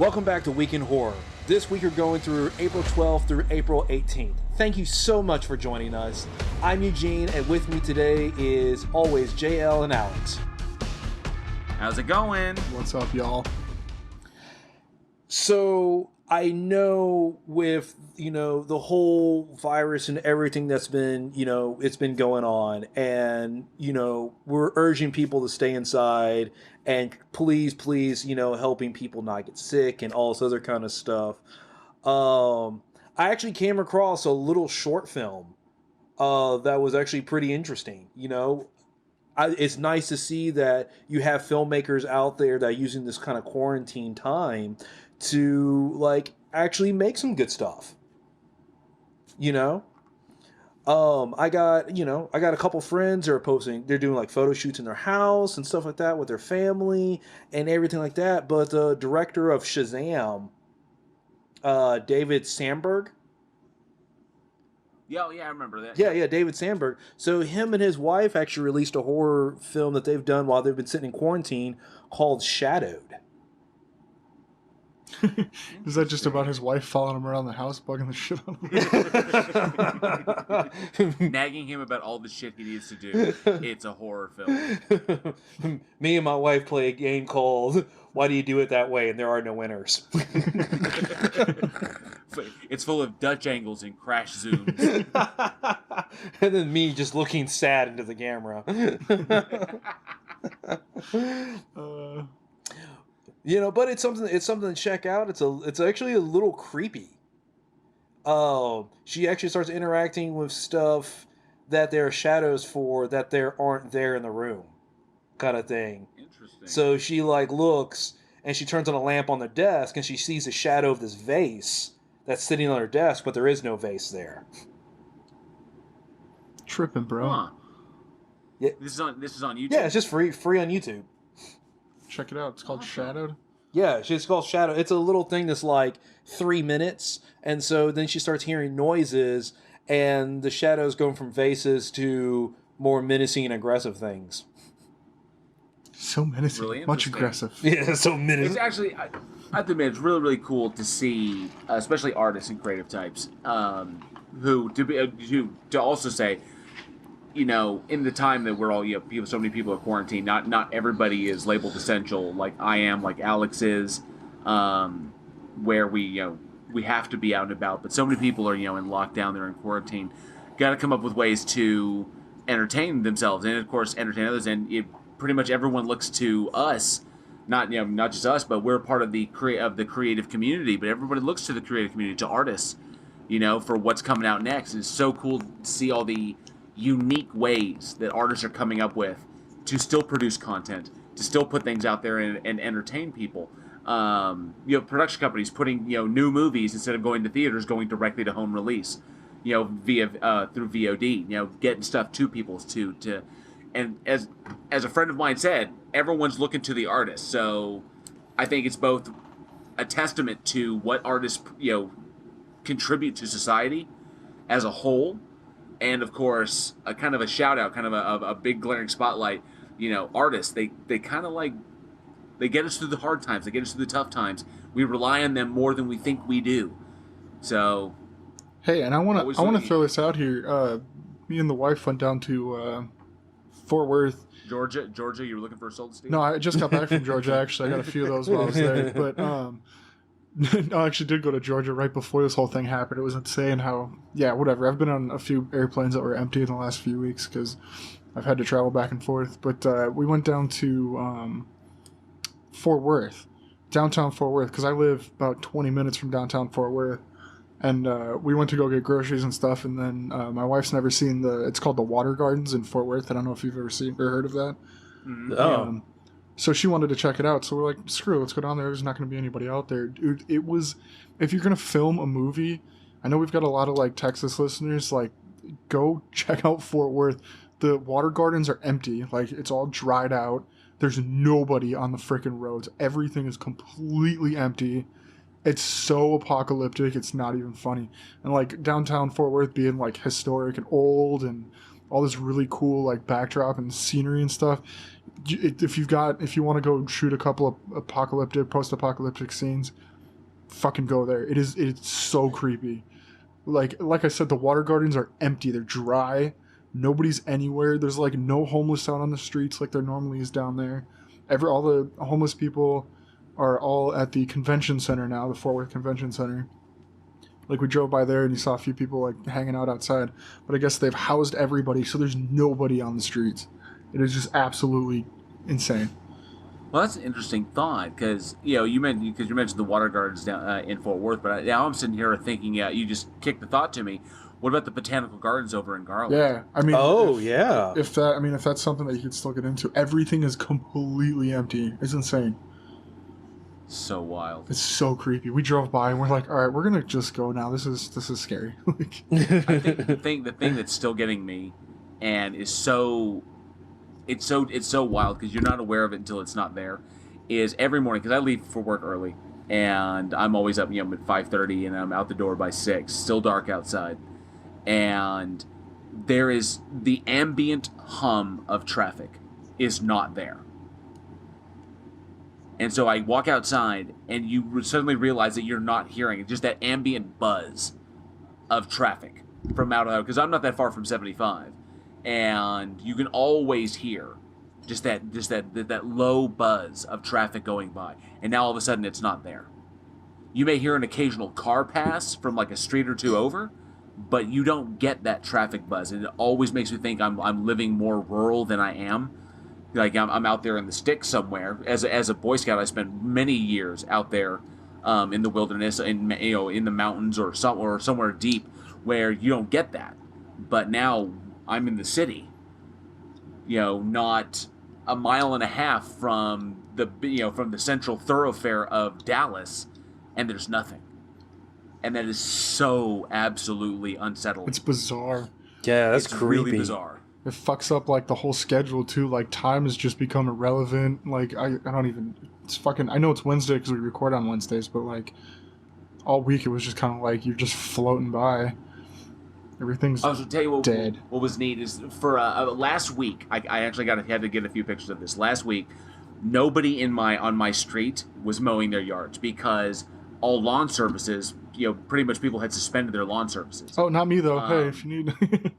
Welcome back to Week in Horror. This week we're going through April 12th through April 18th. Thank you so much for joining us. I'm Eugene, and with me today is always JL and Alex. How's it going? What's up, y'all? So I know with, the whole virus and everything that's been, it's been going on, and, we're urging people to stay inside and please, helping people not get sick and all this other kind of stuff. I actually came across a little short film that was actually pretty interesting. It's nice to see that you have filmmakers out there that are using this kind of quarantine time to actually make some good stuff. I got a couple friends that are posting, they're doing photo shoots in their house and stuff like that with their family and everything like that. But the director of Shazam, David Sandberg. Yeah, I remember that. Yeah, David Sandberg. So him and his wife actually released a horror film that they've done while they've been sitting in quarantine called Shadowed. Is that just about his wife following him around the house, bugging the shit out of him? Nagging him about all the shit he needs to do. It's a horror film. Me and my wife play a game called Why Do You Do It That Way? And there are no winners. It's full of Dutch angles and crash zooms. And then me just looking sad into the camera. But it's something to check out. It's actually a little creepy. She actually starts interacting with stuff that there are shadows for that there aren't there in the room, kind of thing. Interesting. So she looks and she turns on a lamp on the desk and she sees a shadow of this vase that's sitting on her desk, but there is no vase there. Tripping, bro. Huh. Yeah. This is on YouTube. Yeah, it's just free on YouTube. Check it out. It's called Shadowed. Yeah, it's called Shadow. It's a little thing that's 3 minutes, and so then she starts hearing noises, and the shadows going from vases to more menacing and aggressive things. So menacing. Really much aggressive. Yeah, so menacing. It's actually, I have to admit, it's really, really cool to see, especially artists and creative types, who to also say, in the time that we're all, so many people are quarantined, not everybody is labeled essential like I am, like Alex is, where we have to be out and about. But so many people are, in lockdown, they're in quarantine. Got to come up with ways to entertain themselves and, of course, entertain others. And pretty much everyone looks to us, not just us, but we're part of the creative community. But everybody looks to the creative community, to artists, for what's coming out next. It's so cool to see all the unique ways that artists are coming up with to still produce content, to still put things out there and entertain people. Production companies putting new movies, instead of going to theaters, going directly to home release, via through VOD, getting stuff to people and as a friend of mine said, everyone's looking to the artist. So I think it's both a testament to what artists contribute to society as a whole. And, of course, a kind of a shout-out, kind of a big glaring spotlight, artists, they kind of they get us through the hard times. They get us through the tough times. We rely on them more than we think we do. So, hey, and I want to throw this out here. Me and the wife went down to Fort Worth. Georgia, you were looking for a soul to steal? No, I just got back from Georgia, actually. I got a few of those while I was there. But I actually did go to Georgia right before this whole thing happened. It was insane how, whatever. I've been on a few airplanes that were empty in the last few weeks because I've had to travel back and forth. But we went down to Fort Worth, downtown Fort Worth, because I live about 20 minutes from downtown Fort Worth. And we went to go get groceries and stuff. And then my wife's never seen it's called the Water Gardens in Fort Worth. I don't know if you've ever seen or heard of that. Mm-hmm. Oh. So she wanted to check it out. So we're like, screw it, let's go down there. There's not going to be anybody out there. Dude, it was, if you're going to film a movie, I know we've got a lot of Texas listeners, go check out Fort Worth. The water gardens are empty. It's all dried out. There's nobody on the frickin' roads. Everything is completely empty. It's so apocalyptic, it's not even funny. And downtown Fort Worth being historic and old and all this really cool backdrop and scenery and stuff. If you want to go shoot a couple of post-apocalyptic scenes, fucking go there. It's so creepy. Like I said, the water gardens are empty. They're dry. Nobody's anywhere. There's like no homeless out on the streets like there normally is down there. All the homeless people are all at the convention center now, the Fort Worth Convention Center. Like we drove by there and you saw a few people like hanging out outside, but I guess they've housed everybody, so there's nobody on the streets. It is just absolutely insane. Well, that's an interesting thought because you mentioned the water gardens down in Fort Worth, but now I'm sitting here thinking, you just kicked the thought to me. What about the botanical gardens over in Garland? Yeah, I mean, yeah. If that's something that you could still get into, everything is completely empty. It's insane. So wild. It's so creepy. We drove by and we're like, all right, we're gonna just go now. This is scary. I think the thing that's still getting me, and is so wild because you're not aware of it until it's not there, is every morning, because I leave for work early and I'm always up at 5:30 and I'm out the door by 6, still dark outside, and there is the ambient hum of traffic is not there. And so I walk outside and you suddenly realize that you're not hearing it, just that ambient buzz of traffic from out of, because I'm not that far from 75. And you can always hear just that low buzz of traffic going by, and now all of a sudden it's not there. You may hear an occasional car pass from like a street or two over, but you don't get that traffic buzz, and it always makes me think I'm living more rural than I am. Like I'm out there in the sticks somewhere. As a Boy Scout, I spent many years out there in the wilderness, in the mountains or somewhere deep where you don't get that. But now I'm in the city, not a mile and a half from the central thoroughfare of Dallas, and there's nothing. And that is so absolutely unsettling. It's bizarre. Yeah, that's it's creepy. really bizarre. It fucks up like the whole schedule too. Like time has just become irrelevant. Like I don't even. It's fucking. I know it's Wednesday because we record on Wednesdays, but like all week it was just kind of like you're just floating by. Everything's I was going to tell you dead. What was neat is for last week. I actually had to get a few pictures of this. Last week, nobody on my street was mowing their yards because all lawn services, pretty much people had suspended their lawn services. Oh, not me though. Hey, if you need.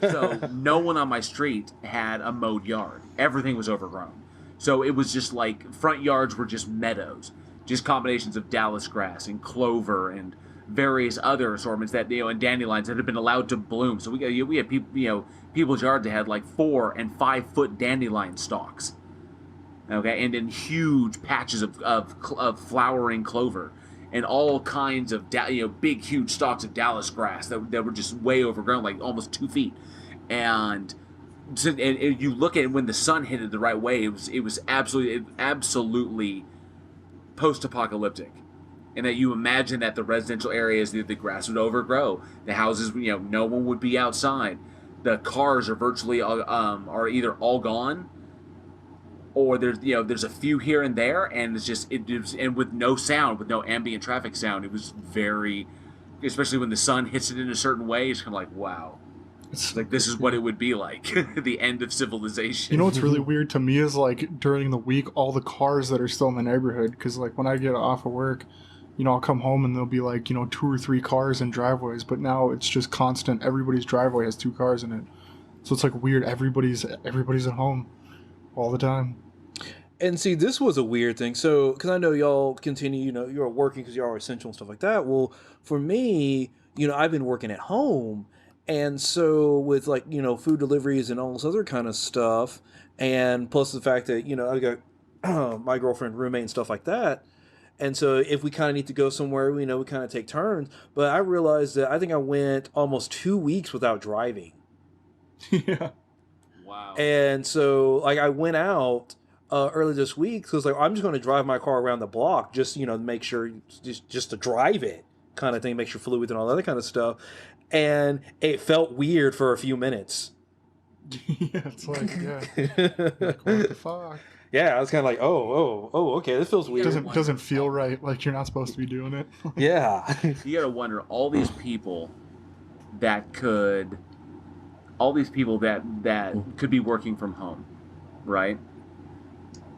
So no one on my street had a mowed yard. Everything was overgrown. So it was just like front yards were just meadows, just combinations of Dallas grass and clover and various other assortments that and dandelions that had been allowed to bloom. So we had people people's yards that had like 4 and 5 foot dandelion stalks. Okay, and then huge patches of flowering clover, and all kinds of big huge stalks of Dallas grass that were just way overgrown, like almost 2 feet. And you look at it when the sun hit it the right way, it was absolutely post-apocalyptic. And that you imagine that the residential areas, the grass would overgrow, the houses, no one would be outside, the cars are virtually are either all gone, or there's a few here and there, and and with no sound, with no ambient traffic sound, it was very, especially when the sun hits it in a certain way, it's kind of like, wow, it's like this is what it would be like, the end of civilization. You know what's really weird to me is like during the week, all the cars that are still in the neighborhood, because like when I get off of work, I'll come home and there'll be like 2 or 3 cars in driveways, but now it's just constant. Everybody's driveway has 2 cars in it, so it's like weird. Everybody's at home all the time. And see, this was a weird thing. So, because I know y'all continue, you're working because you're essential and stuff like that. Well, for me, I've been working at home. And so with like, food deliveries and all this other kind of stuff, and plus the fact that, I got my girlfriend, roommate and stuff like that. And so if we kind of need to go somewhere, we kind of take turns. But I realized that I think I went almost 2 weeks without driving. Yeah. Wow. And so like I went out early this week because like I'm just going to drive my car around the block just make sure just to drive it kind of thing, make sure fluids and all that other kind of stuff, and it felt weird for a few minutes. Yeah, it's like like, what the fuck. Yeah, I was kind of like, oh, okay, this feels weird. It doesn't feel right. Like you're not supposed to be doing it. Yeah. You gotta wonder all these people that could be working from home, right?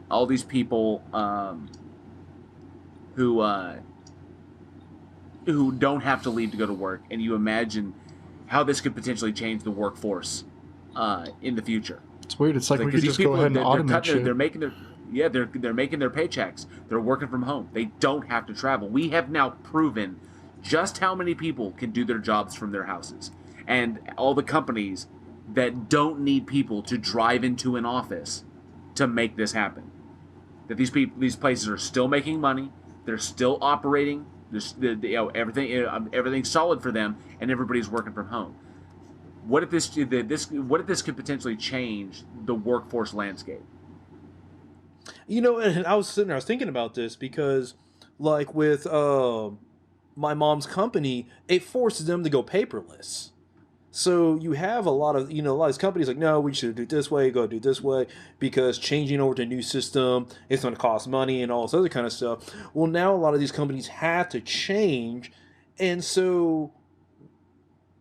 All these people who who don't have to leave to go to work, and you imagine how this could potentially change the workforce in the future. It's weird. It's like we could these just go ahead and automate shit. They're making their paychecks. They're working from home. They don't have to travel. We have now proven just how many people can do their jobs from their houses, and all the companies that don't need people to drive into an office to make this happen. That these places are still making money. They're still operating. Everything's solid for them, and everybody's working from home. What if this could potentially change the workforce landscape? You know, and I was sitting there, I was thinking about this because, like with my mom's company, it forces them to go paperless. So you have a lot of these companies like, no, we should do it this way, go do it this way, because changing over to a new system, it's going to cost money and all this other kind of stuff. Well, now a lot of these companies have to change, and so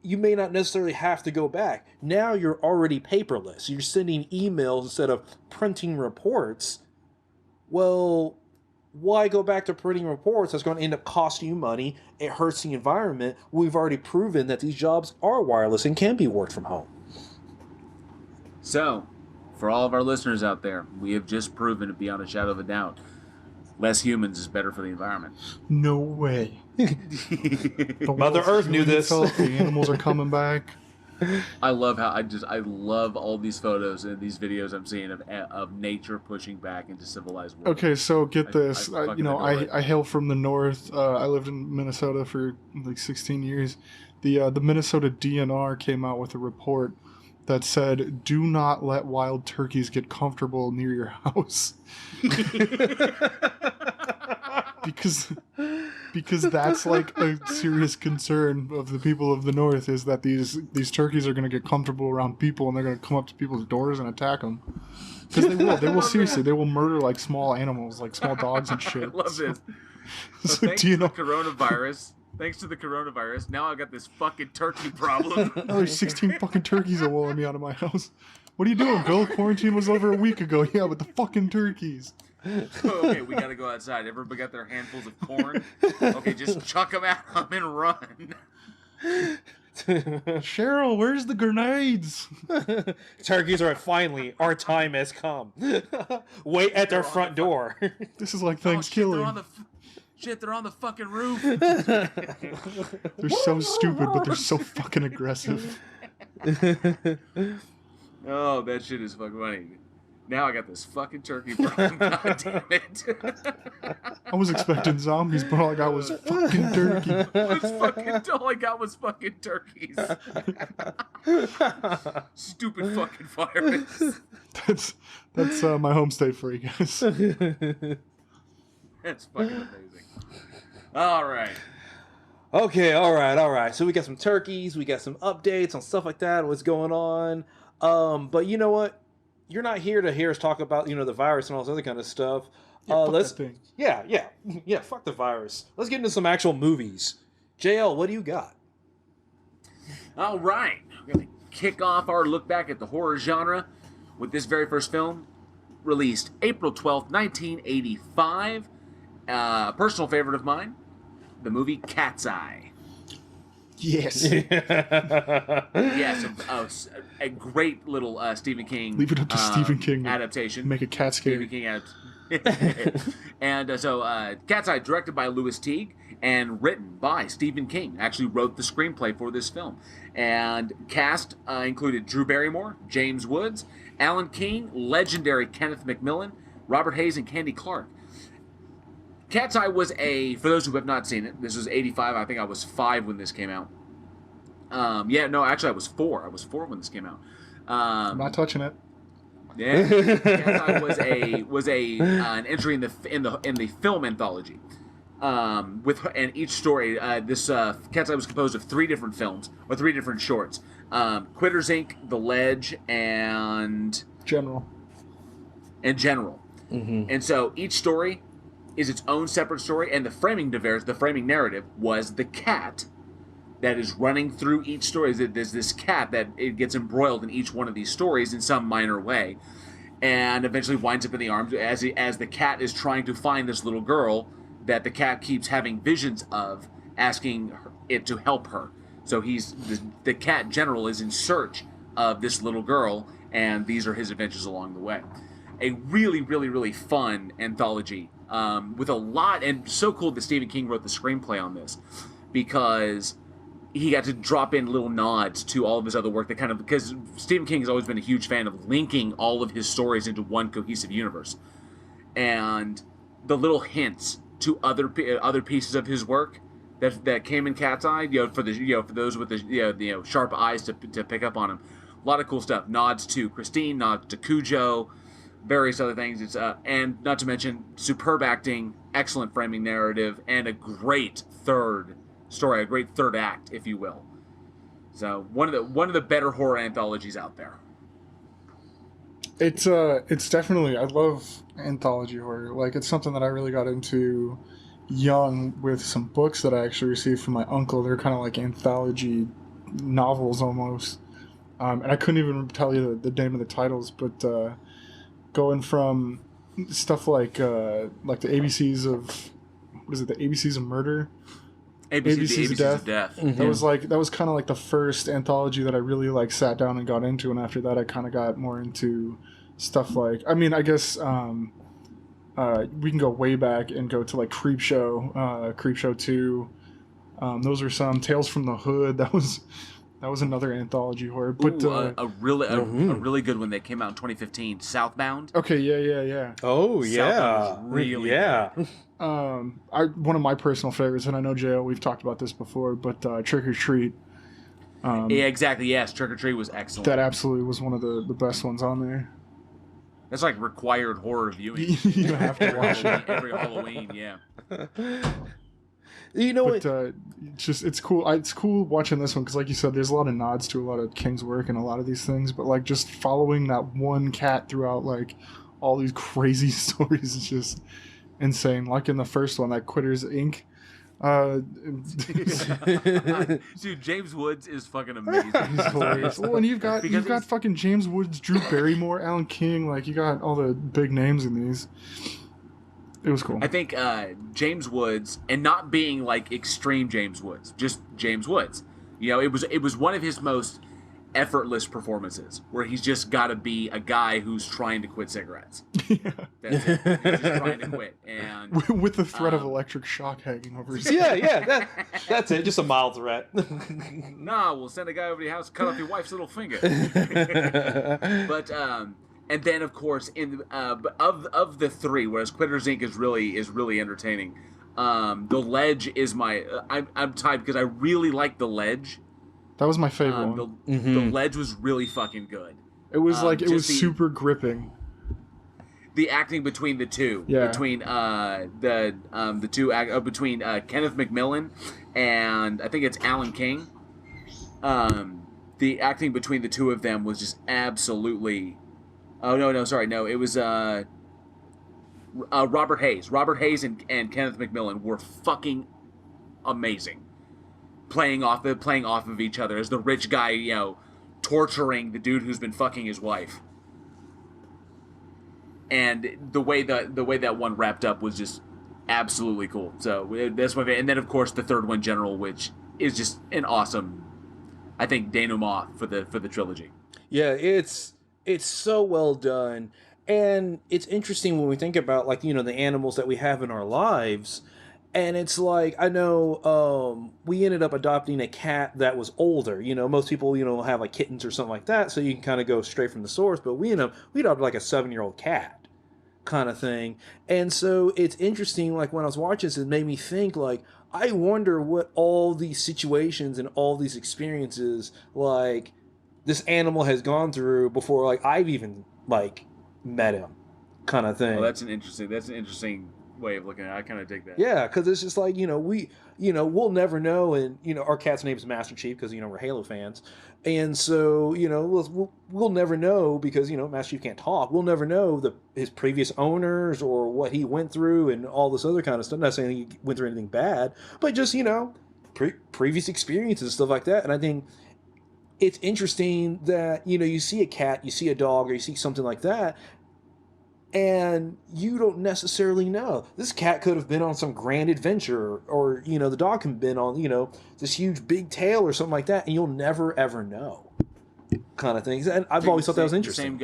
you may not necessarily have to go back. Now you're already paperless. You're sending emails instead of printing reports. Well, why go back to printing reports? That's going to end up costing you money. It hurts the environment. We've already proven that these jobs are wireless and can be worked from home. So, for all of our listeners out there, we have just proven it beyond a shadow of a doubt. Less humans is better for the environment. No way. Mother Earth knew this. The animals are coming back. I love all these photos and these videos I'm seeing of nature pushing back into civilized world. Okay, so get this. I hail from the north. I lived in Minnesota for like 16 years. The Minnesota DNR came out with a report that said, "Do not let wild turkeys get comfortable near your house." because that's like a serious concern of the people of the north, is that these turkeys are going to get comfortable around people, and they're going to come up to people's doors and attack them. Because they will seriously, they will murder like small animals, like small dogs and shit. I love this. So thanks to the coronavirus, now I got this fucking turkey problem. Oh, there's 16 fucking turkeys that won't let me out of my house. What are you doing, Bill? Quarantine was over a week ago. Yeah, but the fucking turkeys. Okay, we gotta go outside. Everybody got their handfuls of corn? Okay, just chuck them at them and run. Cheryl, where's the grenades? Turkeys are finally, our time has come. Wait at their front door. This is like Thanksgiving. They're on the fucking roof. They're so stupid, but they're so fucking aggressive. Oh, that shit is fucking funny. Now I got this fucking turkey problem. God damn it. I was expecting zombies, but all I got was fucking turkey. All I got was fucking turkeys. Stupid fucking virus. That's my home state for you guys. That's fucking amazing. All right. Okay, all right. So we got some turkeys, we got some updates on stuff like that, what's going on. But you know what? You're not here to hear us talk about, the virus and all this other kind of stuff. That thing. Yeah, fuck the virus. Let's get into some actual movies. JL, what do you got? All right. We're going to kick off our look back at the horror genre with this very first film, released April 12th, 1985. A personal favorite of mine, the movie Cat's Eye. Yes. Yes, a great little Stephen King. Leave it up to Stephen King adaptation. Make a cat scary. Stephen King and so Cat's Eye, directed by Louis Teague and written by Stephen King. Actually wrote the screenplay for this film. And cast included Drew Barrymore, James Woods, Alan King, legendary Kenneth McMillan, Robert Hayes, and Candy Clark. Cat's Eye was for those who have not seen it, this was 85. I think I was 5 when this came out. Actually I was 4. I was 4 when this came out. I'm not touching it. Yeah, Cat's Eye was an entry in the film anthology. And each story, this Cat's Eye was composed of 3 different films, or 3 different shorts. Quitters Inc., The Ledge, and General. Mm-hmm. And so each story is its own separate story, and the framing narrative was the cat that is running through each story. There's this cat that it gets embroiled in each one of these stories in some minor way, and eventually winds up in the arms as the cat is trying to find this little girl that the cat keeps having visions of asking it to help her. So the cat general is in search of this little girl, and these are his adventures along the way. A really, really, really fun anthology with a lot, and so cool that Stephen King wrote the screenplay on this, because he got to drop in little nods to all of his other work that kind of, because Stephen King has always been a huge fan of linking all of his stories into one cohesive universe, and the little hints to other pieces of his work that came in Cat's Eye, for those with the sharp eyes to pick up on him. A lot of cool stuff. Nods to Christine, nods to Cujo, various other things. It's and not to mention superb acting, excellent framing narrative, and a great third story, a great third act, if you will. So one of the better horror anthologies out there. It's definitely, I love anthology horror. Like, it's something that I really got into young with some books that I actually received from my uncle. They're kind of like anthology novels almost. And I couldn't even tell you the name of the titles, but going from stuff like the ABCs of, what is it, the ABCs of Murder? ABCs of Death. Mm-hmm. That was kind of like the first anthology that I really like sat down and got into, and after that I kind of got more into stuff like, I mean, I guess we can go way back and go to like Creepshow 2. Those are some Tales from the Hood. That was another anthology horror. But a really good one that came out in 2015, Southbound. Okay, yeah. Oh yeah, Southbound was really good. One of my personal favorites, and I know J.O., we've talked about this before, but Trick or Treat. Yeah, exactly. Yes, Trick or Treat was excellent. That absolutely was one of the best ones on there. That's like required horror viewing. You have to watch it every Halloween. Yeah. You know what? It's cool. It's cool watching this one because, like you said, there's a lot of nods to a lot of King's work and a lot of these things. But like just following that one cat throughout like all these crazy stories is just insane. Like in the first one, that Quitters Inc. Dude, James Woods is fucking amazing. He's hilarious. Well, and you've got fucking James Woods, Drew Barrymore, Alan King. Like you got all the big names in these. It was cool. I think James Woods, and not being like extreme James Woods, just James Woods. It was one of his most effortless performances, where he's just got to be a guy who's trying to quit cigarettes. Yeah. That's it. He's just trying to quit, and with the threat of electric shock hanging over his head. Yeah. That's it. Just a mild threat. Nah, we'll send a guy over to your house, cut off your wife's little finger. But and then of course of the three, whereas Quitters Inc. is really entertaining. The Ledge is my I'm tied because I really like The Ledge. That was my favorite one. The Ledge was really fucking good. It was it was super gripping. The acting between the two, between between Kenneth McMillan and I think it's Alan King. The acting between the two of them was just absolutely. Oh no! Sorry, no. It was Robert Hayes. Robert Hayes and Kenneth McMillan were fucking amazing. Playing off of each other as the rich guy, torturing the dude who's been fucking his wife. And the way that one wrapped up was just absolutely cool. So that's my favorite. And then of course the third one, General, which is just an awesome, I think, denouement for the trilogy. Yeah, it's so well done, and it's interesting when we think about like the animals that we have in our lives. And it's like, I know we ended up adopting a cat that was older. Most people, have like kittens or something like that, so you can kind of go straight from the source. But we adopted like a 7-year-old cat kind of thing. And so it's interesting, like when I was watching this, it made me think like, I wonder what all these situations and all these experiences like this animal has gone through before like I've even like met him kind of thing. Well, that's an interesting way of looking at it. I kind of dig that. Yeah, because it's just like, we'll never know, and our cat's name is Master Chief because we're Halo fans, and so we'll never know because Master Chief can't talk. We'll never know his previous owners or what he went through and all this other kind of stuff. Not saying he went through anything bad, but just previous experiences and stuff like that. And I think it's interesting that you see a cat, you see a dog, or you see something like that. And you don't necessarily know. This cat could have been on some grand adventure, or, the dog could have been on, this huge big tail or something like that, and you'll never, ever know, kind of things. And I've always thought that was interesting.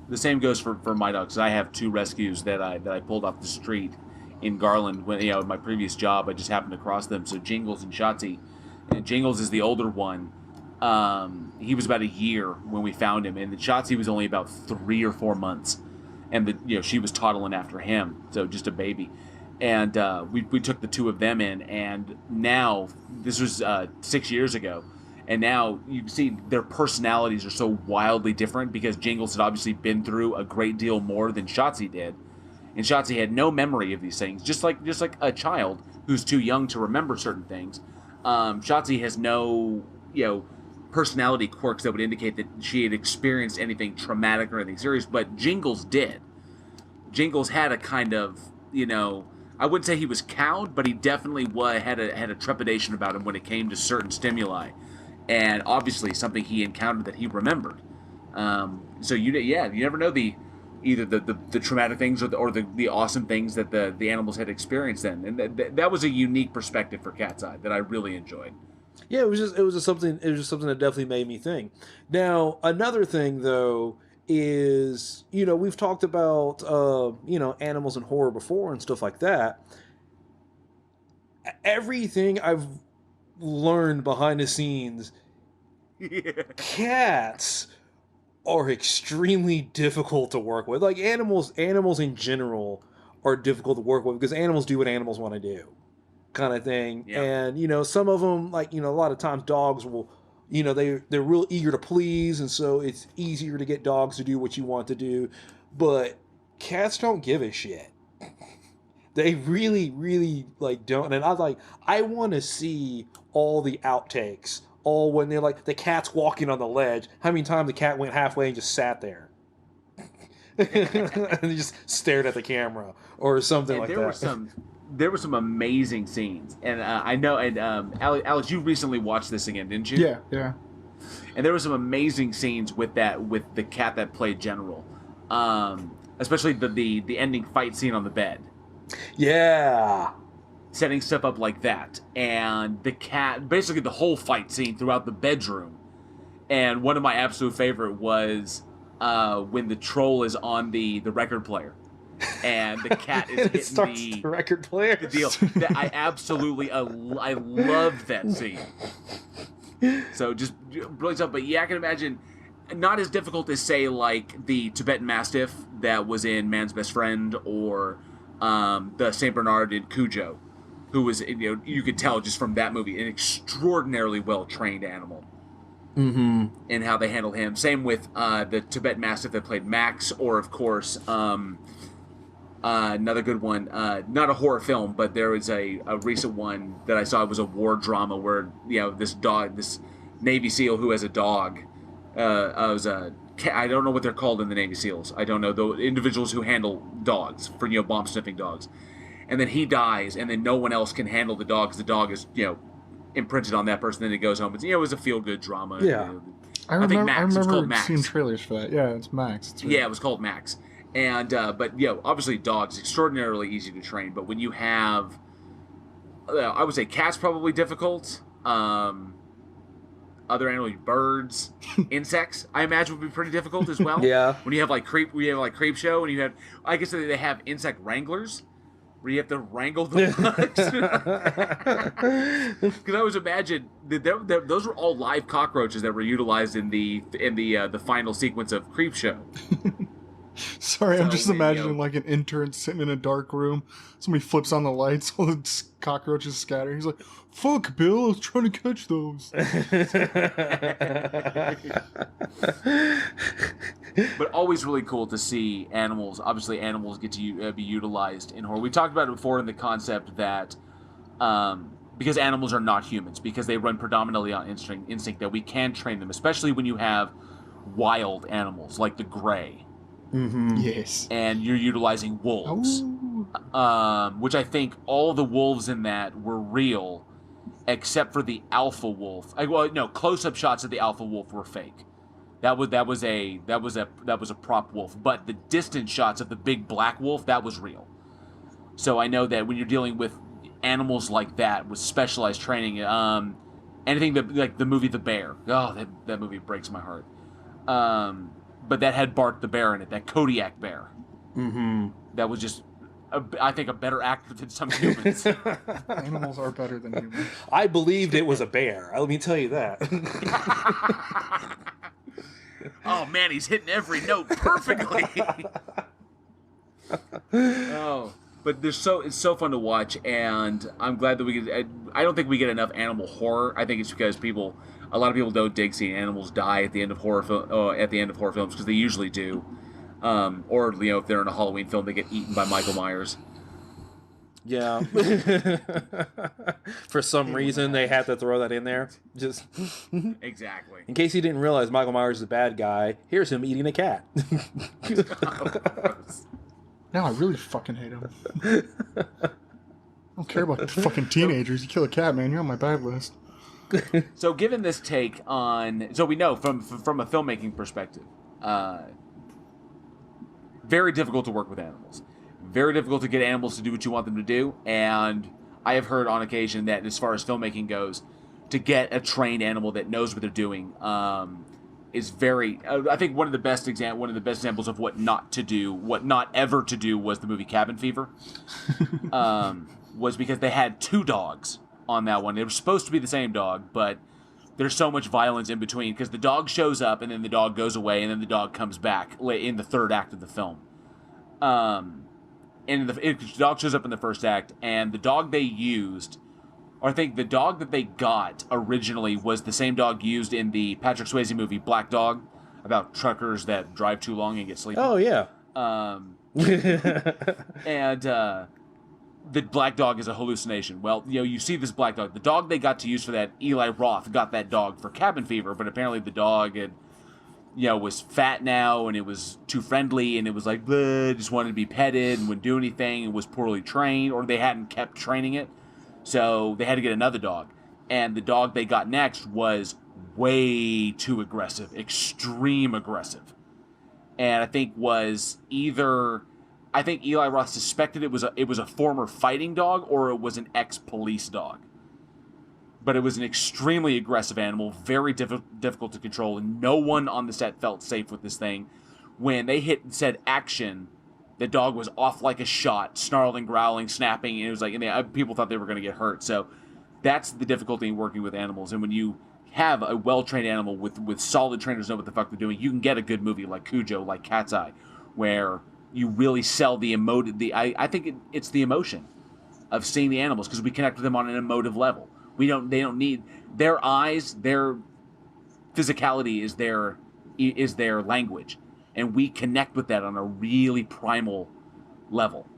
The same goes for my dogs. I have 2 rescues that I pulled off the street in Garland when, in my previous job. I just happened to cross them. So Jingles and Shotzi. And Jingles is the older one. He was about a year when we found him, and Shotzi was only about 3 or 4 months. And she was toddling after him, so just a baby. And we took the 2 of them in, and now, this was 6 years ago, and now you see their personalities are so wildly different because Jingles had obviously been through a great deal more than Shotzi did. And Shotzi had no memory of these things, just like a child who's too young to remember certain things. Shotzi has no, personality quirks that would indicate that she had experienced anything traumatic or anything serious, but Jingles did. Jingles had a kind of, I wouldn't say he was cowed, but he definitely had a trepidation about him when it came to certain stimuli, and obviously something he encountered that he remembered. So you never know either the traumatic things or the awesome things that the animals had experienced then, and that was a unique perspective for Cat's Eye that I really enjoyed. Yeah, it was just something that definitely made me think. Now, another thing though is, we've talked about animals in horror before and stuff like that. Everything I've learned behind the scenes, cats are extremely difficult to work with. Like animals in general are difficult to work with because animals do what animals want to do, kind of thing. Yeah. And some of them, like a lot of times dogs will, they're real eager to please, and so it's easier to get dogs to do what you want to do. But cats don't give a shit. They really, really don't. And I want to see all the outtakes. All when they're like the cat's walking on the ledge. How many times the cat went halfway and just sat there, and he just stared at the camera or something like that. There were some amazing scenes, and I know. And Alex, you recently watched this again, didn't you? Yeah. And there were some amazing scenes with the cat that played General, especially the ending fight scene on the bed. Yeah. Setting stuff up like that, and the cat, basically the whole fight scene throughout the bedroom. And one of my absolute favorite was when the troll is on the record player, and the cat is hitting the record player. The deal that I absolutely I love that scene. So just really tough, but yeah, I can imagine not as difficult as say like the Tibetan Mastiff that was in Man's Best Friend, or the Saint Bernard in Cujo, who was, you could tell just from that movie, an extraordinarily well-trained animal. Mm-hmm. And how they handled him. Same with the Tibetan Mastiff that played Max, or, of course, another good one, not a horror film, but there was a recent one that I saw. It was a war drama where, this Navy SEAL who has a dog, I don't know what they're called in the Navy SEALs. I don't know, the individuals who handle dogs, for, bomb-sniffing dogs. And then he dies, and then no one else can handle the dog because the dog is, imprinted on that person. Then he goes home. It's, it was a feel-good drama. Yeah. I remember seeing trailers for that. Yeah, it's Max. Yeah, it was called Max. And, but, obviously dogs, extraordinarily easy to train. But when you have, I would say cats probably difficult. Other animals, birds, insects, I imagine would be pretty difficult as well. Yeah. When you have creep show, and you have, I guess they have insect wranglers, where you have to wrangle the bugs. Because I always imagine that those were all live cockroaches that were utilized in the final sequence of Creep Show. Sorry, I'm just imagining like an intern sitting in a dark room. Somebody flips on the lights, all the cockroaches scatter. He's like, "Fuck, Bill, I was trying to catch those." But always really cool to see animals. Obviously, animals get to be utilized in horror. We talked about it before in the concept that because animals are not humans, because they run predominantly on instinct, that we can train them, especially when you have wild animals like the gray. Mm-hmm. Yes. And you're utilizing wolves. Which I think all the wolves in that were real, except for the alpha wolf. Close-up shots of the alpha wolf were fake. That was a prop wolf, but the distance shots of the big black wolf, that was real. So I know that when you're dealing with animals like that with specialized training, anything that, like the movie The Bear, that movie breaks my heart. But that had Bart the bear in it, that Kodiak bear. Mm-hmm. That was just, I think, a better actor than some humans. Animals are better than humans. I believed it was a bear. Let me tell you that. Oh man, he's hitting every note perfectly. Oh, but it's so fun to watch, and I'm glad that we get. I don't think we get enough animal horror. I think it's because a lot of people don't dig seeing animals die at the end of horror films because they usually do, or if they're in a Halloween film, they get eaten by Michael Myers. Yeah. For some reason, they had to throw that in there. Just Exactly. in case you didn't realize Michael Myers is a bad guy, here's him eating a cat. Now I really fucking hate him. I don't care about fucking teenagers. You kill a cat, man, you're on my bad list. So given this take on... So we know from a filmmaking perspective, very difficult to work with animals. Very difficult to get animals to do what you want them to do. And I have heard on occasion that as far as filmmaking goes, to get a trained animal that knows what they're doing is very... I think one of the best examples of what not ever to do was the movie Cabin Fever. Was because they had two dogs on that one. It was supposed to be the same dog, but there's so much violence in between because the dog shows up and then the dog goes away and then the dog comes back in the third act of the film. And the dog shows up in the first act, and the dog they used, or I think the dog that they got originally was the same dog used in the Patrick Swayze movie Black Dog, about truckers that drive too long and get sleepy. Oh, yeah. And the black dog is a hallucination. Well, you see this black dog. The dog they got to use for that, Eli Roth got that dog for Cabin Fever, but apparently the dog had, was fat now, and it was too friendly, and it was like, bleh, just wanted to be petted and wouldn't do anything, and was poorly trained, or they hadn't kept training it. So they had to get another dog. And the dog they got next was way too aggressive, extreme aggressive. And I think Eli Roth suspected it was a former fighting dog or it was an ex-police dog. But it was an extremely aggressive animal, very difficult to control, and no one on the set felt safe with this thing. When they said action, the dog was off like a shot, snarling, growling, snapping, and it was like, people thought they were going to get hurt. So that's the difficulty in working with animals. And when you have a well-trained animal with solid trainers know what the fuck they're doing, you can get a good movie like Cujo, like Cat's Eye, where you really sell I think it's the emotion of seeing the animals because we connect with them on an emotive level. They don't need their eyes, their physicality is their language, and we connect with that on a really primal level,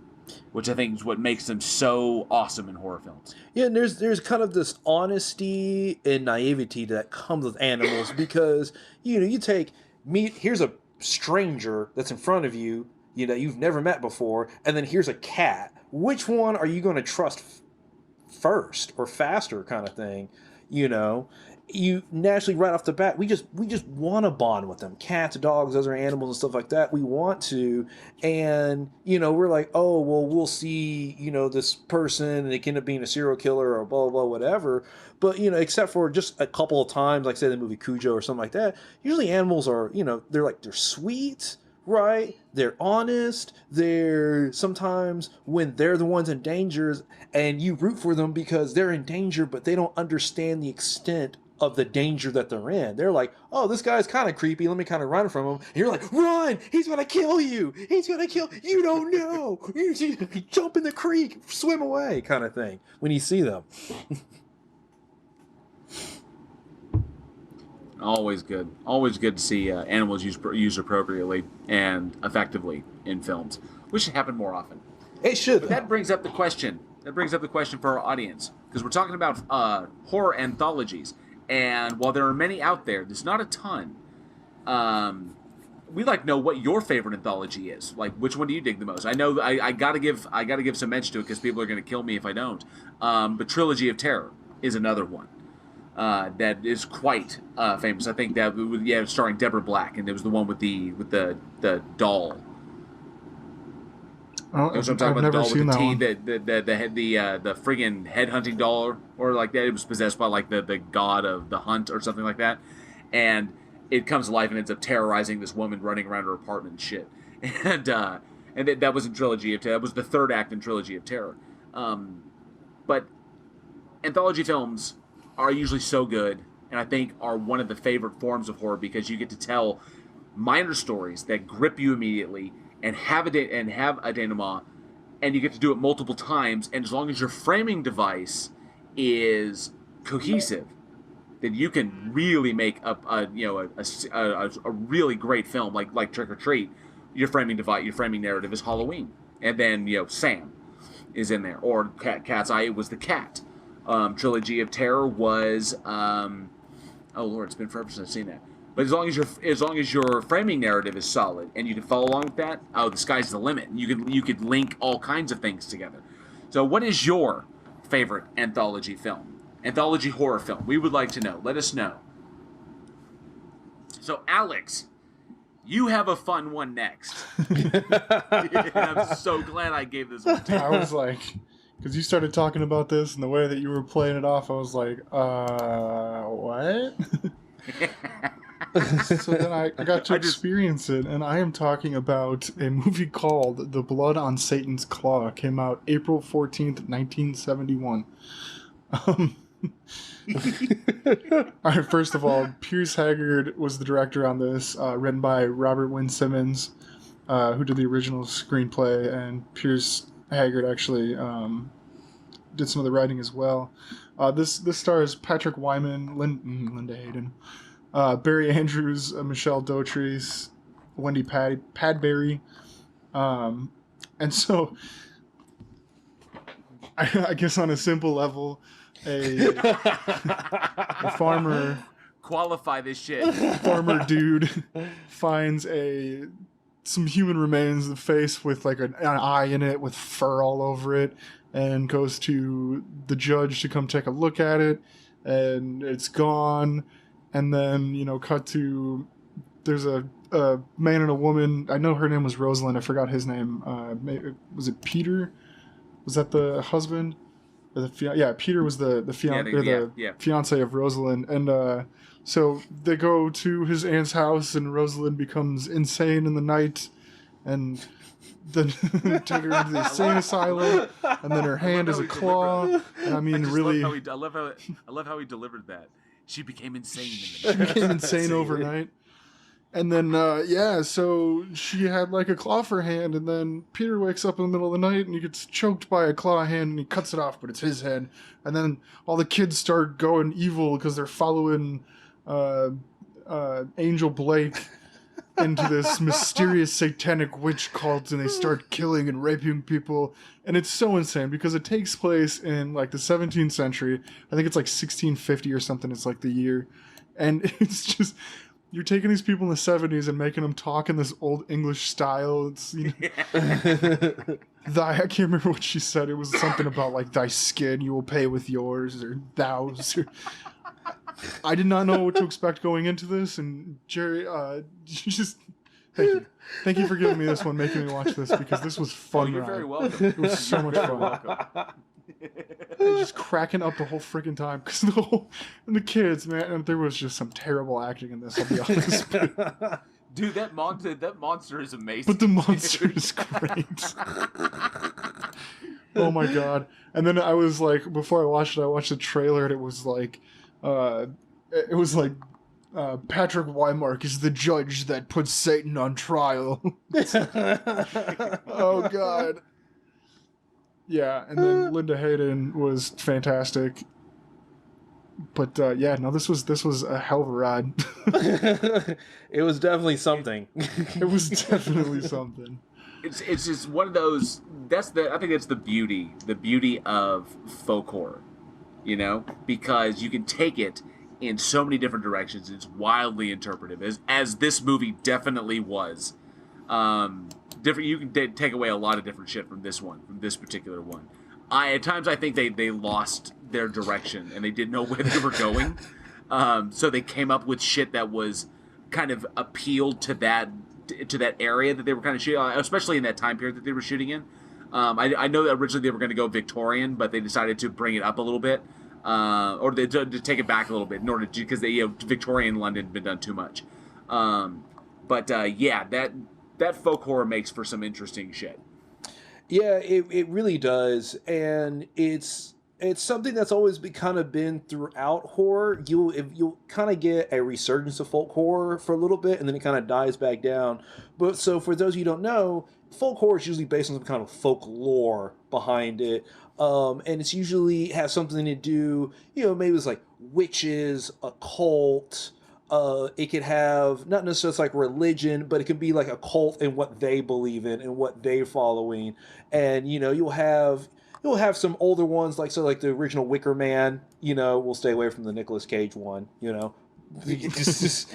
which I think is what makes them so awesome in horror films. Yeah, and there's kind of this honesty and naivety that comes with animals because you take here's a stranger that's in front of you, you've never met before, and then here's a cat. Which one are you going to trust first or faster, kind of thing? You naturally right off the bat, we just want to bond with them. Cats, dogs, those are animals and stuff like that. We want to, and we're like, oh well, we'll see, this person and they can end up being a serial killer or blah blah blah whatever. But except for just a couple of times, like say the movie Cujo or something like that, usually animals are they're sweet. Right? They're honest. They're sometimes when they're the ones in danger and you root for them because they're in danger, but they don't understand the extent of the danger that they're in. They're like, oh, this guy's kind of creepy. Let me kind of run from him. And you're like, run! He's going to kill you. He's going to kill you. Don't know. You jump in the creek, swim away kind of thing when you see them. Always good to see animals used appropriately and effectively in films. We should happen more often. It should. But that brings up the question for our audience, because we're talking about horror anthologies, and while there are many out there's not a ton. We'd like to know what your favorite anthology is. Like, which one do you dig the most? I know I gotta give some mention to it because people are gonna kill me if I don't. But Trilogy of Terror is another one. that is quite famous. I think that it was starring Deborah Black, and it was the one with the doll. Oh, You know what I'm talking I've about? The never doll seen with that the one. the friggin' headhunting doll or like that. It was possessed by like the god of the hunt or something like that, and it comes to life and ends up terrorizing this woman running around her apartment and shit. And that was in Trilogy of Terror. That was the third act in Trilogy of Terror. But anthology films are usually so good, and I think are one of the favorite forms of horror because you get to tell minor stories that grip you immediately and have a denouement, and you get to do it multiple times. And as long as your framing device is cohesive, then you can really make a really great film like Trick or Treat. Your framing narrative is Halloween, and then Sam is in there, or Cat's Eye was the cat. Trilogy of Terror was oh Lord, it's been forever since I've seen that. But as long as your framing narrative is solid and you can follow along with that, the sky's the limit. And you could link all kinds of things together. So, what is your favorite anthology film? Anthology horror film? We would like to know. Let us know. So, Alex, you have a fun one next. And I'm so glad I gave this one to you. I was like, because you started talking about this and the way that you were playing it off, I was like, what? So then I got to experience it, and I am talking about a movie called The Blood on Satan's Claw. It came out April 14th, 1971. All right, first of all, Piers Haggard was the director on this, written by Robert Wynne Simmons, who did the original screenplay, and Piers Haggard actually did some of the writing as well. This stars Patrick Wyman, Linda Hayden, Barry Andrews, Michelle Dotrice, Wendy Padbury, and so I guess on a simple level, a farmer qualify this shit. Farmer dude finds some human remains, the face with like an eye in it with fur all over it, and goes to the judge to come take a look at it, and it's gone. And then, cut to, there's a man and a woman. I know her name was Rosalind. I forgot his name. Was it Peter? Was that the husband? Or Peter was the fiance of Rosalind. And so they go to his aunt's house, and Rosalind becomes insane in the night, and then take her into the insane asylum, and then her hand is a claw. And I mean, really, I love how he delivered that. She became insane in the night. She became insane overnight. And then, so she had like a claw for her hand, and then Peter wakes up in the middle of the night and he gets choked by a claw hand, and he cuts it off, but it's his head. And then all the kids start going evil because they're following Angel Blake into this mysterious satanic witch cult, and they start killing and raping people. And it's so insane because it takes place in like the 17th century. I think it's like 1650 or something. It's like the year. And it's just, you're taking these people in the 70s and making them talk in this old English style. It's, I can't remember what she said. It was something about like, thy skin you will pay with yours, or thous. I did not know what to expect going into this, and Jerry, thank you for giving me this one, making me watch this, because this was fun. You're very welcome. It was so much fun. Just cracking up the whole freaking time, because the kids, man, and there was just some terrible acting in this, I'll be honest. Dude, that monster is amazing. But the monster is great. Oh my god. And then I was like, before I watched the trailer, and it was like Patrick Wymark is the judge that puts Satan on trial. Oh god. Yeah, and then Linda Hayden was fantastic. But this was a hell of a ride. It was definitely something. It was definitely something. It's just one of those. I think that's the beauty of folk horror, because you can take it in so many different directions. It's wildly interpretive, as this movie definitely was. Different. You can take away a lot of different shit from this particular one. At times I think they lost their direction and they didn't know where they were going. So they came up with shit that was kind of appealed to that area that they were kind of shooting, especially in that time period that they were shooting in. I know that originally they were going to go Victorian, but they decided to bring it up a little bit, or to take it back a little bit in order to, because Victorian London had been done too much. Yeah, that folk horror makes for some interesting shit. Yeah, it really does, and it's something that's always been throughout horror. You'll kind of get a resurgence of folk horror for a little bit, and then it kind of dies back down. But so for those of you who don't know, folk horror is usually based on some kind of folklore behind it, and it's usually has something to do, maybe it's like witches, occult. It could have not necessarily like religion, but it could be like a cult and what they believe in and what they're following. And you'll have some older ones like the original Wicker Man. We'll stay away from the Nicolas Cage one. Just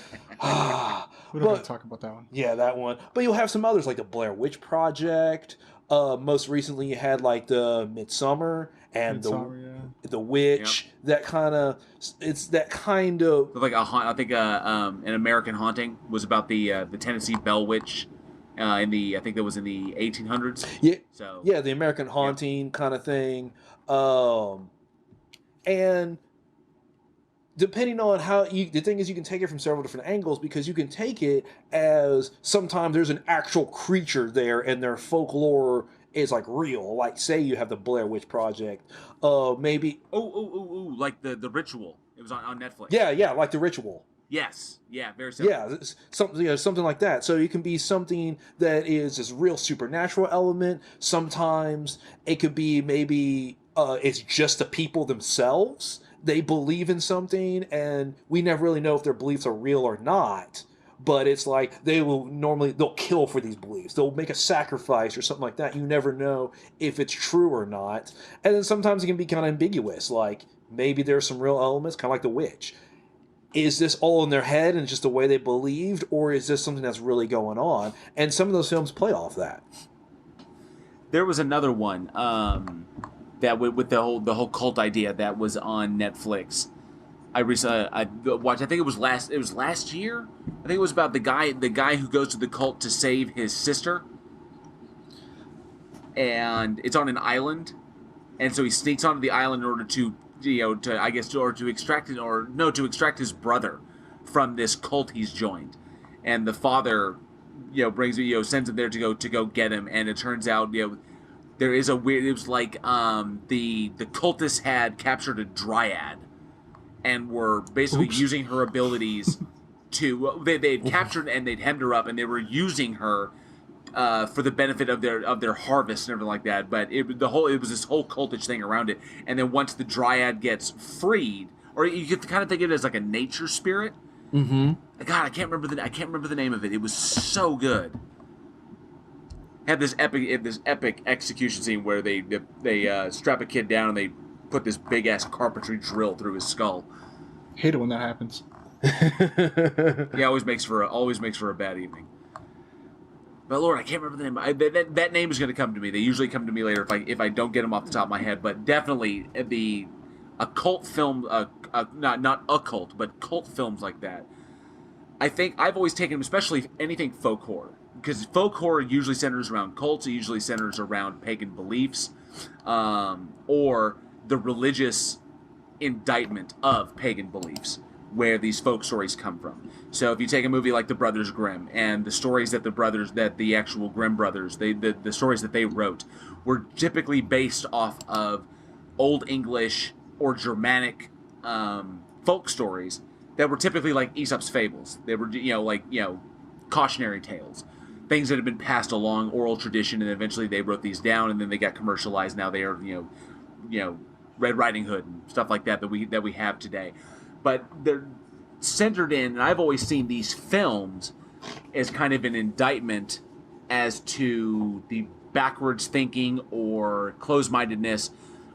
We don't want to talk about that one. Yeah, that one. But you'll have some others like the Blair Witch Project. Most recently, you had like the Midsummer and the Witch. Yep. That kind of Like I think an American Haunting was about the Tennessee Bell Witch. I think that was in the 1800s. Yeah, so yeah, the American Haunting kind of thing, and depending on the thing is, you can take it from several different angles, because you can take it as sometimes there's an actual creature there and their folklore is like real. Like say you have the Blair Witch Project, maybe like the Ritual. It was on Netflix. Yeah, like the Ritual. Yes. Yeah, very similar. Yeah, something like that. So it can be something that is this real supernatural element. Sometimes it could be maybe it's just the people themselves. They believe in something, and we never really know if their beliefs are real or not. But it's like they'll kill for these beliefs. They'll make a sacrifice or something like that. You never know if it's true or not. And then sometimes it can be kind of ambiguous. Like maybe there's some real elements, kind of like the witch. Is this all in their head and just the way they believed, or is this something that's really going on? And some of those films play off that. There was another one that with the whole cult idea that was on Netflix. I watched. I think it was last year. I think it was about the guy who goes to the cult to save his sister, and it's on an island, and so he sneaks onto the island in order to extract his brother from this cult he's joined, and the father, sends him there to go get him, and it turns out, there is a weird. It was like the cultists had captured a dryad, and were basically using her abilities to. They had captured and they'd hemmed her up, and they were using her for the benefit of their harvest and everything like that. But it was this whole cultish thing around it. And then once the dryad gets freed, or you could kind of think of it as like a nature spirit. Mm-hmm. God, I can't remember the name of it. It was so good. Had this epic execution scene where they strap a kid down and they put this big ass carpentry drill through his skull. Hate it when that happens. Yeah, always makes for a bad evening. But Lord, I can't remember the name. That name is going to come to me. They usually come to me later if I don't get them off the top of my head. But definitely a cult film, not a cult, but cult films like that. I think I've always taken them, especially anything folk horror, because folk horror usually centers around cults. It usually centers around pagan beliefs, or the religious indictment of pagan beliefs, where these folk stories come from. So if you take a movie like The Brothers Grimm, and the stories that the actual Grimm brothers, the stories that they wrote, were typically based off of Old English or Germanic folk stories that were typically like Aesop's fables. They were cautionary tales, things that had been passed along oral tradition, and eventually they wrote these down, and then they got commercialized. Now they are Red Riding Hood and stuff like that we have today. But they're centered in, and I've always seen these films as kind of an indictment as to the backwards thinking or closed-mindedness,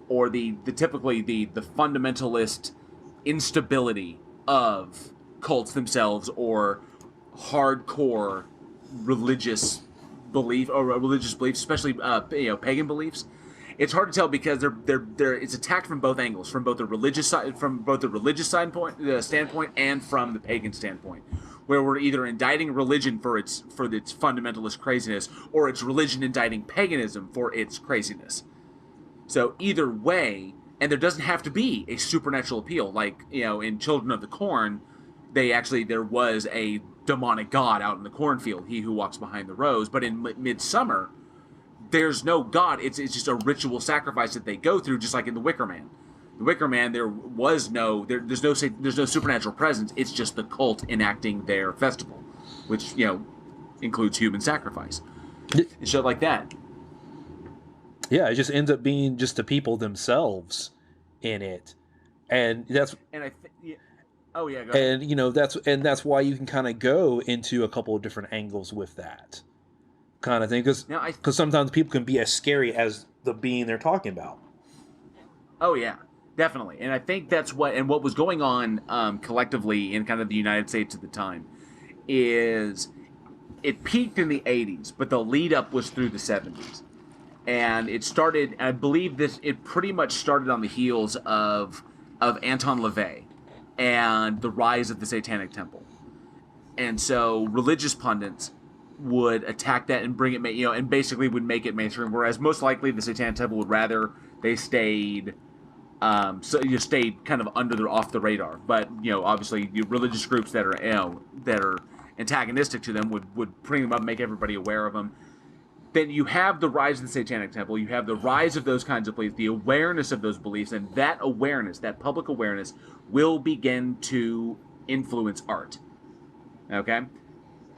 or typically the fundamentalist instability of cults themselves, or hardcore religious beliefs, especially pagan beliefs. it's hard to tell because they're it's attacked from both angles, from both the religious side, standpoint, and from the pagan standpoint, where we're either indicting religion for its fundamentalist craziness, or it's religion indicting paganism for its craziness. So either way, and there doesn't have to be a supernatural appeal, like in Children of the Corn, there was a demonic god out in the cornfield, he who walks behind the rose. But in Midsummer, there's no god. It's just a ritual sacrifice that they go through, just like in The Wicker Man. The Wicker Man, there's no supernatural presence. It's just the cult enacting their festival, which includes human sacrifice and shit like that. Yeah, it just ends up being just the people themselves in it, and that's oh yeah, go ahead. And that's why you can kind of go into a couple of different angles with that kind of thing, because sometimes people can be as scary as the being they're talking about. Oh yeah, definitely. And I think that's what was going on collectively in kind of the United States at the time is it peaked in the 80s, but the lead up was through the 70s. And it started, I believe it pretty much started on the heels of Anton LaVey and the rise of the Satanic Temple. And so religious pundits would attack that and bring it, and basically would make it mainstream. Whereas most likely the Satanic Temple would rather they stayed, stayed kind of off the radar. But obviously, the religious groups that are antagonistic to them would bring them up, make everybody aware of them. Then you have the rise of the Satanic Temple, you have the rise of those kinds of beliefs, the awareness of those beliefs, and that awareness, that public awareness, will begin to influence art. Okay?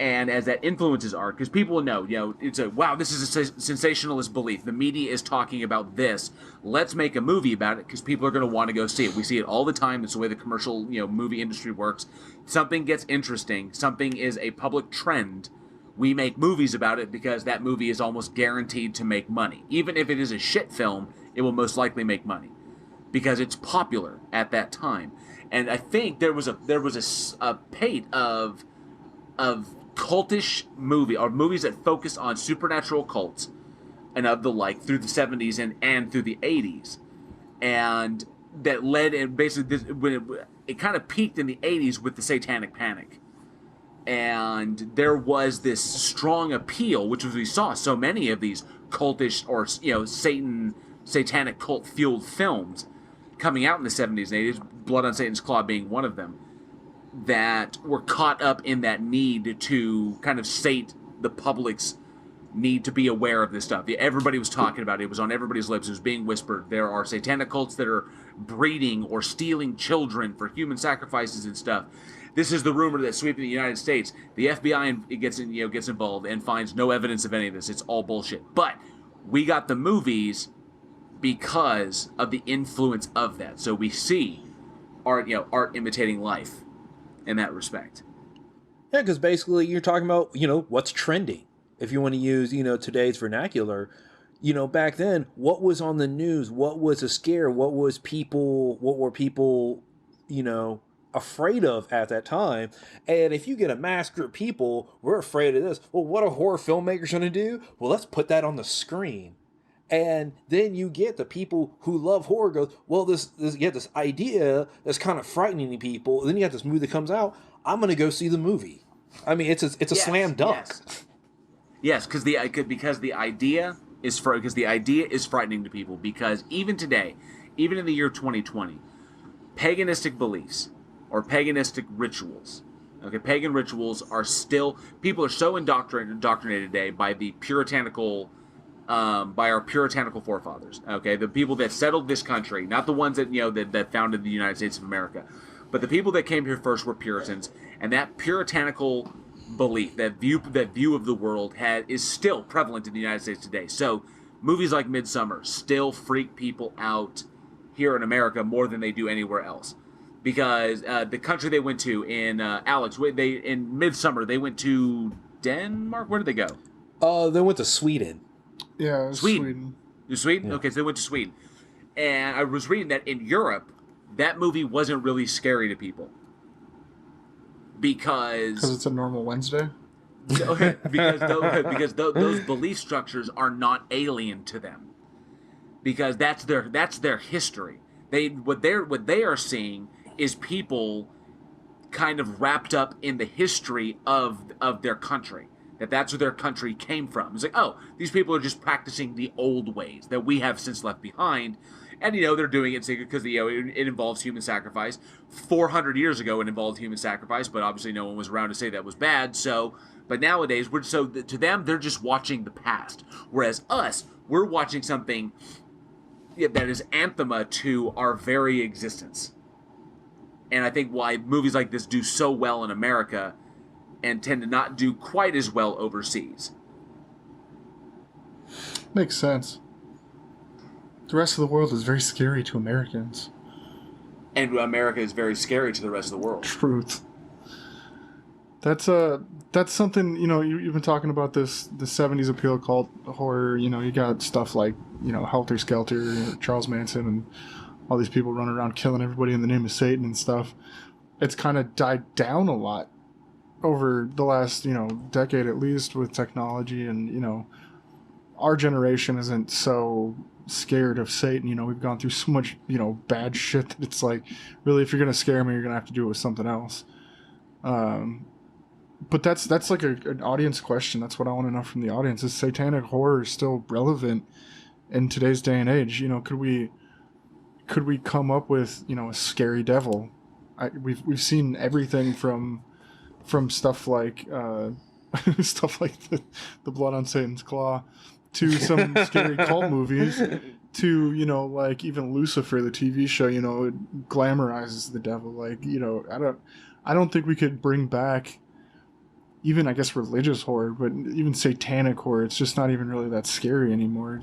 And as that influences art, because people know, it's wow, this is a sensationalist belief. The media is talking about this. Let's make a movie about it, because people are going to want to go see it. We see it all the time. It's the way the commercial, movie industry works. Something gets interesting. Something is a public trend. We make movies about it because that movie is almost guaranteed to make money. Even if it is a shit film, it will most likely make money because it's popular at that time. And I think there was a pate of cultish movies that focus on supernatural cults and of the like through the 70s and through the 80s, and that led, and basically it kind of peaked in the 80s with the Satanic Panic. And there was this strong appeal, which was we saw so many of these cultish or satanic cult fueled films coming out in the 70s and 80s, Blood on Satan's Claw being one of them, that were caught up in that need to kind of sate the public's need to be aware of this stuff. Everybody was talking about it. It was on everybody's lips. It was being whispered. There are satanic cults that are breeding or stealing children for human sacrifices and stuff. This is the rumor that's sweeping the United States. The FBI gets involved and finds no evidence of any of this. It's all bullshit. But we got the movies because of the influence of that. So we see art imitating life in that respect. Yeah, because basically you're talking about what's trending. If you want to use today's vernacular, back then, what was on the news? What was a scare? What were people afraid of at that time? And if you get a mass group of people, we're afraid of this. Well, what are horror filmmakers going to do? Well, let's put that on the screen. And then you get the people who love horror goes, well, you have this idea that's kind of frightening people. And then you have this movie that comes out. I'm going to go see the movie. I mean, it's a slam dunk. Yes, because the idea is frightening to people. Because even today, even in the year 2020, paganistic beliefs or paganistic rituals, pagan rituals are still, people are so indoctrinated today by the puritanical. By our puritanical forefathers, the people that settled this country, not the ones that that founded the United States of America, but the people that came here first were Puritans, and that puritanical belief, that view of the world is still prevalent in the United States today. So movies like Midsummer still freak people out here in America more than they do anywhere else, because the country they went to in in Midsummer, they went to Denmark. Where did they go? They went to Sweden. Yeah, Sweden. Sweden? Yeah. Okay, so they went to Sweden. And I was reading that in Europe, that movie wasn't really scary to people. Because it's a normal Wednesday? because those belief structures are not alien to them. because that's their history. What they are seeing is people kind of wrapped up in the history of their country. That's where their country came from. It's like, oh, these people are just practicing the old ways that we have since left behind. And, they're doing it because, it involves human sacrifice. 400 years ago, it involved human sacrifice, but obviously no one was around to say that was bad. But nowadays, to them, they're just watching the past. Whereas us, we're watching something that is anthema to our very existence. And I think why movies like this do so well in America and tend to not do quite as well overseas. Makes sense. The rest of the world is very scary to Americans. And America is very scary to the rest of the world. Truth. That's something, you've been talking about the 70s appeal called horror. You got stuff like, Helter Skelter, Charles Manson, and all these people running around killing everybody in the name of Satan and stuff. It's kind of died down a lot over the last, decade at least with technology. And, our generation isn't so scared of Satan. We've gone through so much, bad shit that it's like, really, if you're going to scare me, you're going to have to do it with something else. But that's like an audience question. That's what I want to know from the audience. Is satanic horror still relevant in today's day and age? Could we come up with, a scary devil? We've seen everything from stuff like stuff like the Blood on Satan's Claw to some scary cult movies to, like even Lucifer, the TV show, it glamorizes the devil. Like, I don't think we could bring back even, I guess, religious horror, but even satanic horror. It's just not even really that scary anymore.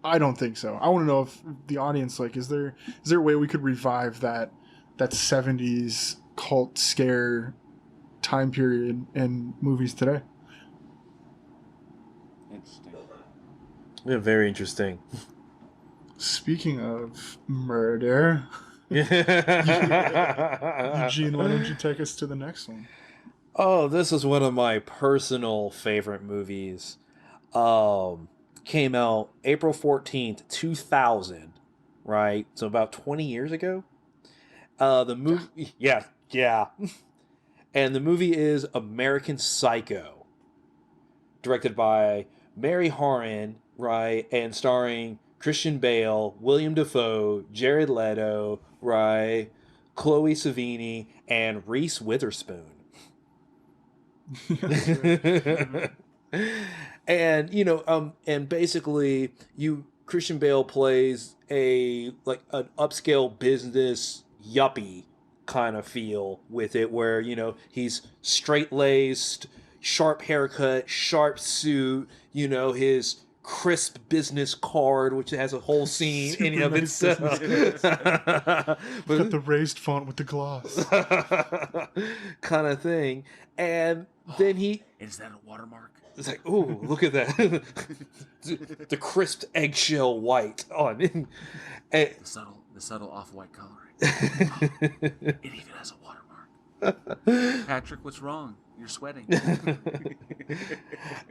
I don't think so. I want to know if the audience, like, is there a way we could revive that 70s cult scare time period in movies today? Interesting. Yeah, very interesting. Speaking of murder, Eugene, why don't you take us to the next one? Oh, this is one of my personal favorite movies. Came out April 14th, 2000, right? So about 20 years ago. The movie, yeah. And the movie is American Psycho, directed by Mary Harron, right? And starring Christian Bale, William Dafoe, Jared Leto, right? Chloe Sevigny, and Reese Witherspoon. And and basically Christian Bale plays an upscale business yuppie kind of feel with it, where he's straight-laced, sharp haircut, sharp suit, his crisp business card, which has a whole scene in and of itself. But got the raised font with the gloss kind of thing. And then is that a watermark? It's like, ooh, look at that. The crisp eggshell white on it. The subtle off-white coloring. It even has a watermark. Patrick, what's wrong? You're sweating.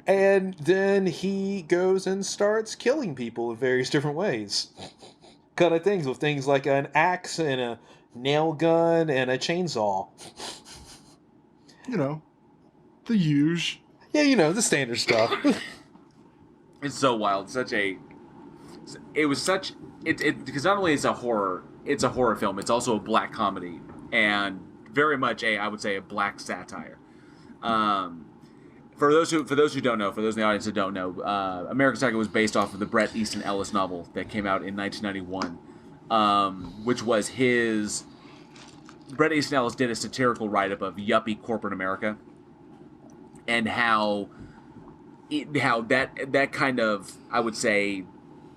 And then he goes and starts killing people in various different ways. Kind of things, with things like an axe and a nail gun and a chainsaw. The huge. Yeah, the standard stuff. It's so wild. Because not only is it's a horror film, it's also a black comedy, and very much I would say a black satire. For those who don't know, for those in the audience that don't know, American Psycho was based off of the Bret Easton Ellis novel that came out in 1991, which was Bret Easton Ellis did a satirical write-up of yuppie corporate America, and how that kind of, I would say,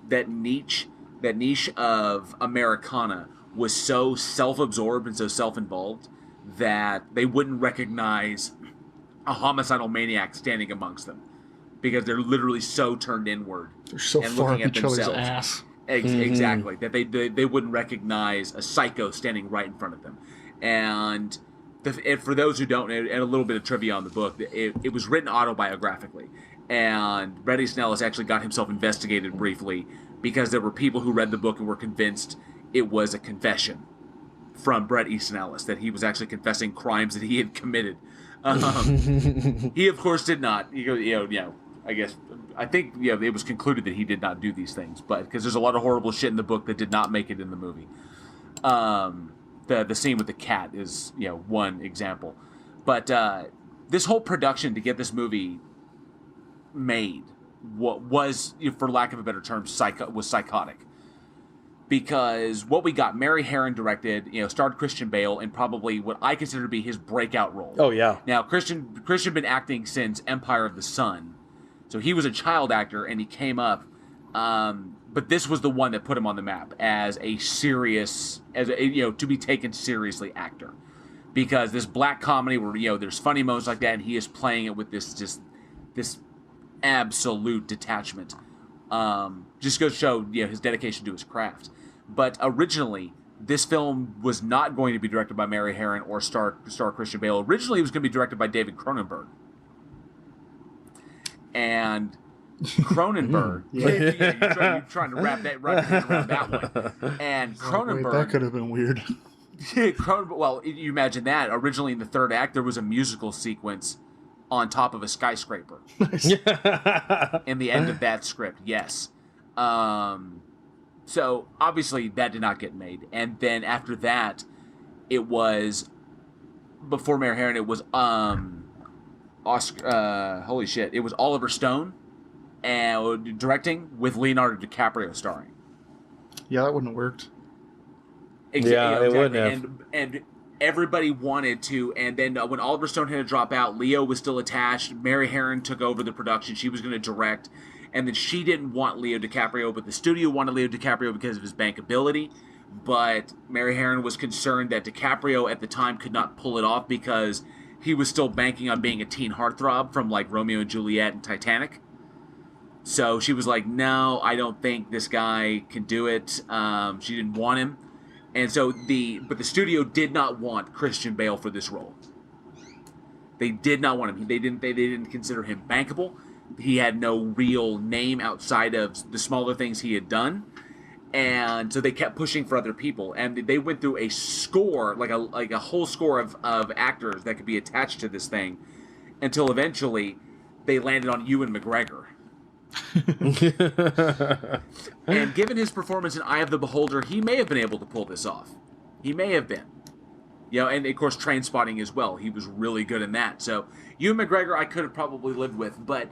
that niche of Americana was so self-absorbed and so self-involved that they wouldn't recognize a homicidal maniac standing amongst them, because they're literally so turned inward. They're so and far looking up at each other's themselves. ass. Exactly. That they wouldn't recognize a psycho standing right in front of them. And for those who don't know, and a little bit of trivia on the book, it was written autobiographically. And Bret Easton Ellis actually got himself investigated briefly because there were people who read the book and were convinced it was a confession from Bret Easton Ellis, that he was actually confessing crimes that he had committed. He, of course, did not. I think it was concluded that he did not do these things, but because there's a lot of horrible shit in the book that did not make it in the movie. The scene with the cat is one example, but this whole production to get this movie made was, for lack of a better term, was psychotic. Because what we got, Mary Herron directed, starred Christian Bale in probably what I consider to be his breakout role. Oh yeah. Now Christian been acting since Empire of the Sun, so he was a child actor and he came up. But this was the one that put him on the map as a serious, to be taken seriously actor. Because this black comedy where there's funny moments like that, and he is playing it with this absolute detachment. Just goes to show his dedication to his craft. But originally, this film was not going to be directed by Mary Herron or star Christian Bale. Originally, it was going to be directed by David Cronenberg. And Cronenberg, you're trying to wrap around that one. And Cronenberg, that could have been weird. Well, you imagine that. Originally, in the third act, there was a musical sequence on top of a skyscraper. Nice. In the end of that script, yes. So obviously that did not get made, and then after that, it was before Mary Herron. It was Oscar. Holy shit! It was Oliver Stone, and directing with Leonardo DiCaprio starring. Yeah, that wouldn't have worked. It wouldn't have. And everybody wanted to, and then when Oliver Stone had to drop out, Leo was still attached. Mary Herron took over the production. She was going to direct, and then she didn't want Leo DiCaprio, but the studio wanted Leo DiCaprio because of his bankability. But Mary Herron was concerned that DiCaprio at the time could not pull it off because he was still banking on being a teen heartthrob from like Romeo and Juliet and Titanic. So she was like, no, I don't think this guy can do it. She didn't want him. And so the studio did not want Christian Bale for this role. They did not want him. They didn't consider him bankable. He had no real name outside of the smaller things he had done. And so they kept pushing for other people. And they went through a score, like a whole score of actors that could be attached to this thing, until eventually they landed on Ewan McGregor. And given his performance in Eye of the Beholder, he may have been able to pull this off. He may have been. And of course Trainspotting as well. He was really good in that. So Ewan McGregor I could have probably lived with, but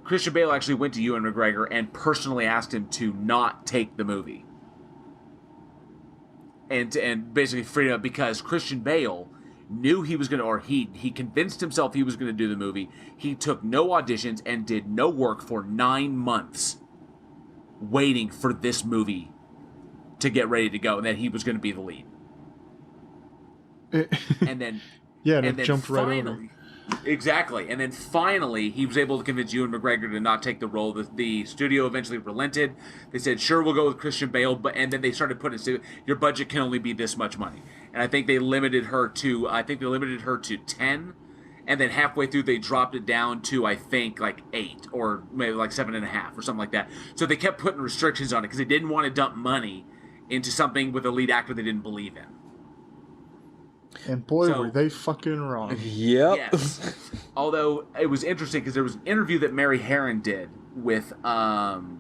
Christian Bale actually went to Ewan McGregor and personally asked him to not take the movie. And basically freed him up because Christian Bale knew he was going to, or he convinced himself he was going to do the movie. He took no auditions and did no work for 9 months waiting for this movie to get ready to go, and that he was going to be the lead. And then jumped right over. Exactly. And then finally, he was able to convince Ewan McGregor to not take the role. The studio eventually relented. They said, sure, we'll go with Christian Bale. And then they started putting, your budget can only be this much money. And I think they limited her to 10. And then halfway through, they dropped it down to, I think, like 8 or maybe like 7.5 or something like that. So they kept putting restrictions on it because they didn't want to dump money into something with a lead actor they didn't believe in. And boy, were they fucking wrong. Yep. Yes. Although it was interesting because there was an interview that Mary Herron did with, and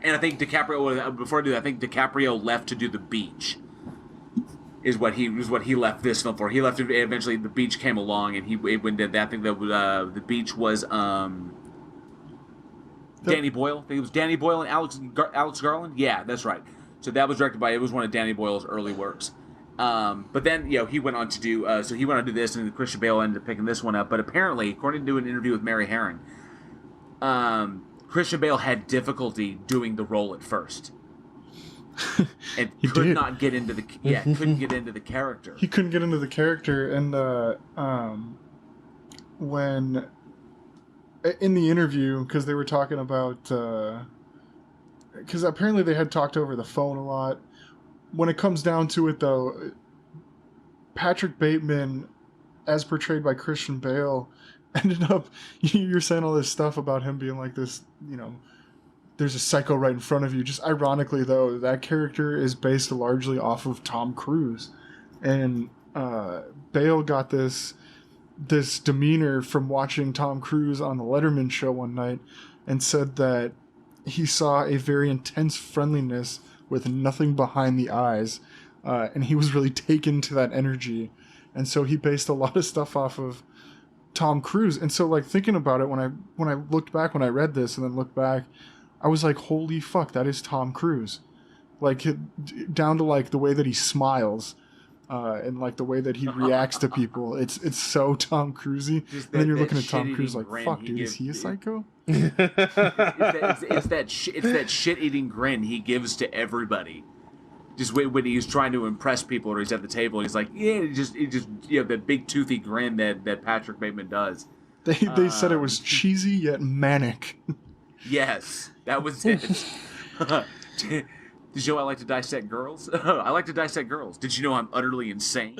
I think DiCaprio. Before I do that, I think DiCaprio left to do The Beach. Is what he left this film for. He left it, eventually. The Beach came along, and he went and did that. I think that The Beach was Danny Boyle. I think it was Danny Boyle and Alex Garland. Yeah, that's right. So that was directed by. It was one of Danny Boyle's early works. But then, he went on to do, this, and Christian Bale ended up picking this one up. But apparently, according to an interview with Mary Herron, Christian Bale had difficulty doing the role at first. And couldn't get into the character. He couldn't get into the character, and when in the interview, because they were talking about, because apparently they had talked over the phone a lot. When it comes down to it, though, Patrick Bateman, as portrayed by Christian Bale, ended up, you're saying all this stuff about him being like this, there's a psycho right in front of you. Just ironically, though, that character is based largely off of Tom Cruise. And Bale got this demeanor from watching Tom Cruise on the Letterman show one night, and said that he saw a very intense friendliness with nothing behind the eyes, and he was really taken to that energy. And so he based a lot of stuff off of Tom Cruise. And so, like, thinking about it, when I looked back, when I read this and then looked back, I was like, holy fuck, that is Tom Cruise. Like, down to, like, the way that he smiles, and, like, the way that he reacts to people. It's so Tom Cruisey. And then you're looking at Tom Cruise like, fuck, dude, is he a psycho? It's that shit-eating grin he gives to everybody. Just when he's trying to impress people, or he's at the table, he's like, yeah, that big toothy grin that Patrick Bateman does. They said it was cheesy yet manic. Yes, that was it. Did you know I like to dissect girls? I like to dissect girls. Did you know I'm utterly insane?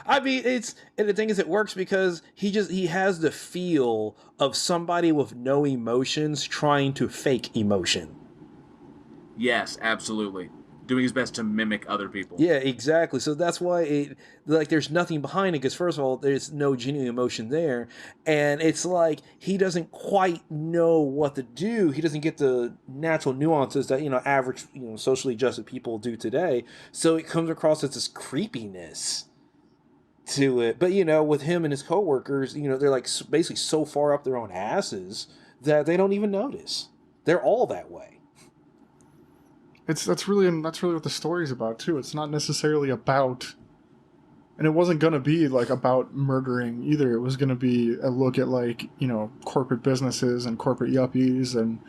I mean, and the thing is, it works because he has the feel of somebody with no emotions trying to fake emotion. Yes, absolutely. Doing his best to mimic other people. Yeah, exactly. So that's why there's nothing behind it, because first of all, there's no genuine emotion there, and it's like he doesn't quite know what to do. He doesn't get the natural nuances that average socially adjusted people do today. So it comes across as this creepiness to it. But with him and his coworkers, they're like basically so far up their own asses that they don't even notice. They're all that way. That's really what the story's about too. It's not necessarily about, and it wasn't gonna be like about murdering either. It was gonna be a look at, like, corporate businesses and corporate yuppies, and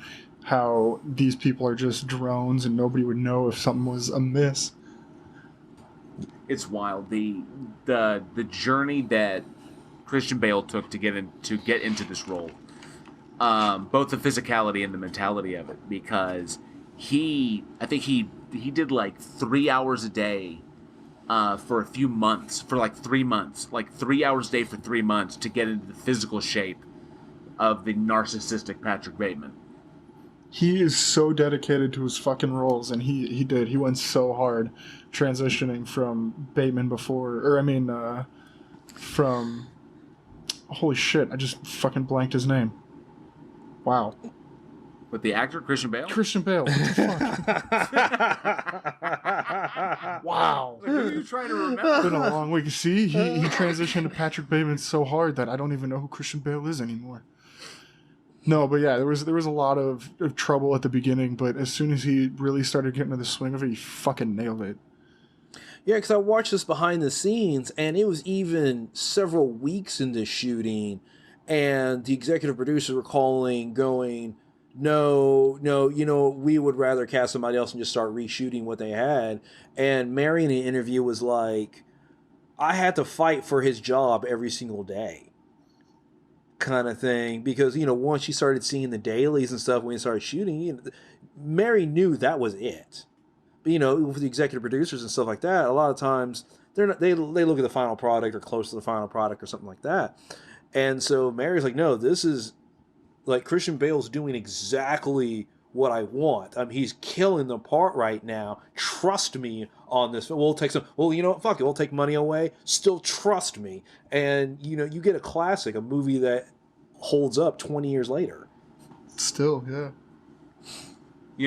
how these people are just drones and nobody would know if something was amiss. It's wild, the journey that Christian Bale took to get into this role, both the physicality and the mentality of it, because I think he did like 3 hours a day for a few months, for like 3 months, like 3 hours a day for 3 months to get into the physical shape of the narcissistic Patrick Bateman. He is so dedicated to his fucking roles, and he went so hard transitioning from Bateman from, holy shit, I just fucking blanked his name. Wow. With the actor Christian Bale? Christian Bale. What the fuck? Wow. Like, who are you trying to remember? It's been a long week. See, he transitioned to Patrick Bateman so hard that I don't even know who Christian Bale is anymore. No, but yeah, there was a lot of trouble at the beginning, but as soon as he really started getting to the swing of it, he fucking nailed it. Yeah, because I watched this behind the scenes, and it was even several weeks into shooting, and the executive producers were going, no, we would rather cast somebody else and just start reshooting what they had. And Mary in the interview was like, I had to fight for his job every single day, kind of thing. Because, once she started seeing the dailies and stuff when we started shooting, Mary knew that was it. But, with the executive producers and stuff like that, a lot of times they look at the final product or close to the final product or something like that. And so Mary's like, no, this is, like, Christian Bale's doing exactly what I want. He's killing the part right now. Trust me on this. We'll take some. Well, fuck it. We'll take money away. Still trust me. And you get a classic, a movie that holds up 20 years later. Still, yeah.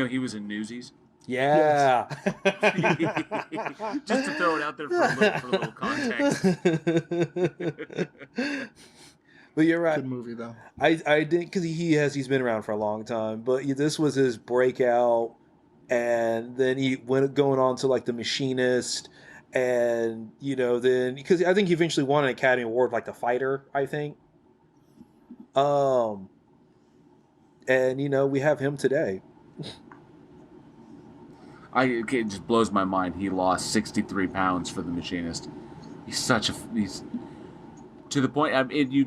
He was in Newsies. Yeah. Yes. Just to throw it out there for a little context. But you're right. Good movie, though. I didn't, because he's been around for a long time, but this was his breakout, and then he went going on to like The Machinist, and then because I think he eventually won an Academy Award, like The Fighter, I think. And we have him today. It just blows my mind. He lost 63 pounds for The Machinist. He's to the point.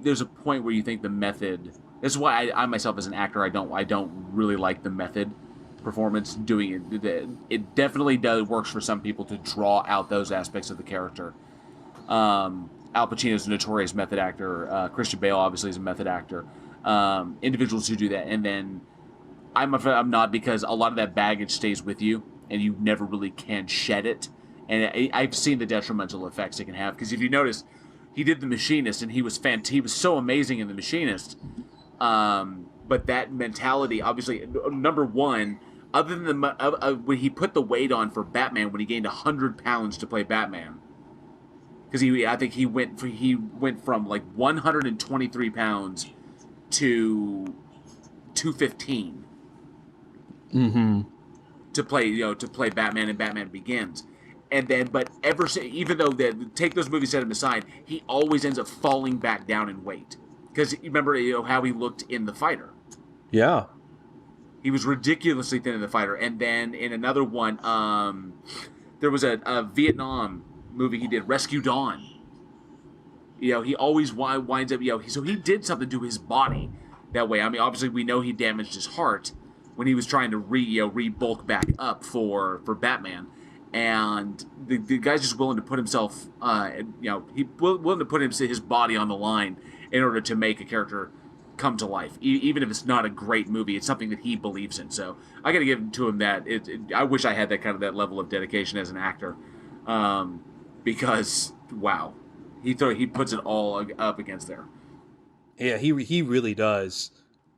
There's a point where you think the method. This is why I myself, as an actor, I don't really like the method performance doing it. It definitely works for some people to draw out those aspects of the character. Al Pacino's a notorious method actor. Christian Bale obviously is a method actor. Individuals who do that, and then I'm not, because a lot of that baggage stays with you, and you never really can shed it. And I've seen the detrimental effects it can have. Because if you notice, he did The Machinist, and he was so amazing in The Machinist. But that mentality, obviously, number one, other than when he put the weight on for Batman, when he gained 100 pounds to play Batman, because I think he went from like 123 pounds to 215 to play Batman and Batman Begins. And then, but even though take those movies, set him aside, he always ends up falling back down in weight. Because you remember how he looked in The Fighter. Yeah. He was ridiculously thin in The Fighter. And then in another one, there was a Vietnam movie he did, Rescue Dawn. He always winds up, so he did something to his body that way. I mean, obviously we know he damaged his heart when he was trying to re-bulk back up for Batman. And the guy's just willing to put himself, willing to put his body on the line in order to make a character come to life. Even if it's not a great movie, it's something that he believes in. So I got to give to him that. I wish I had that level of dedication as an actor, because wow, he puts it all up against there. Yeah, he really does.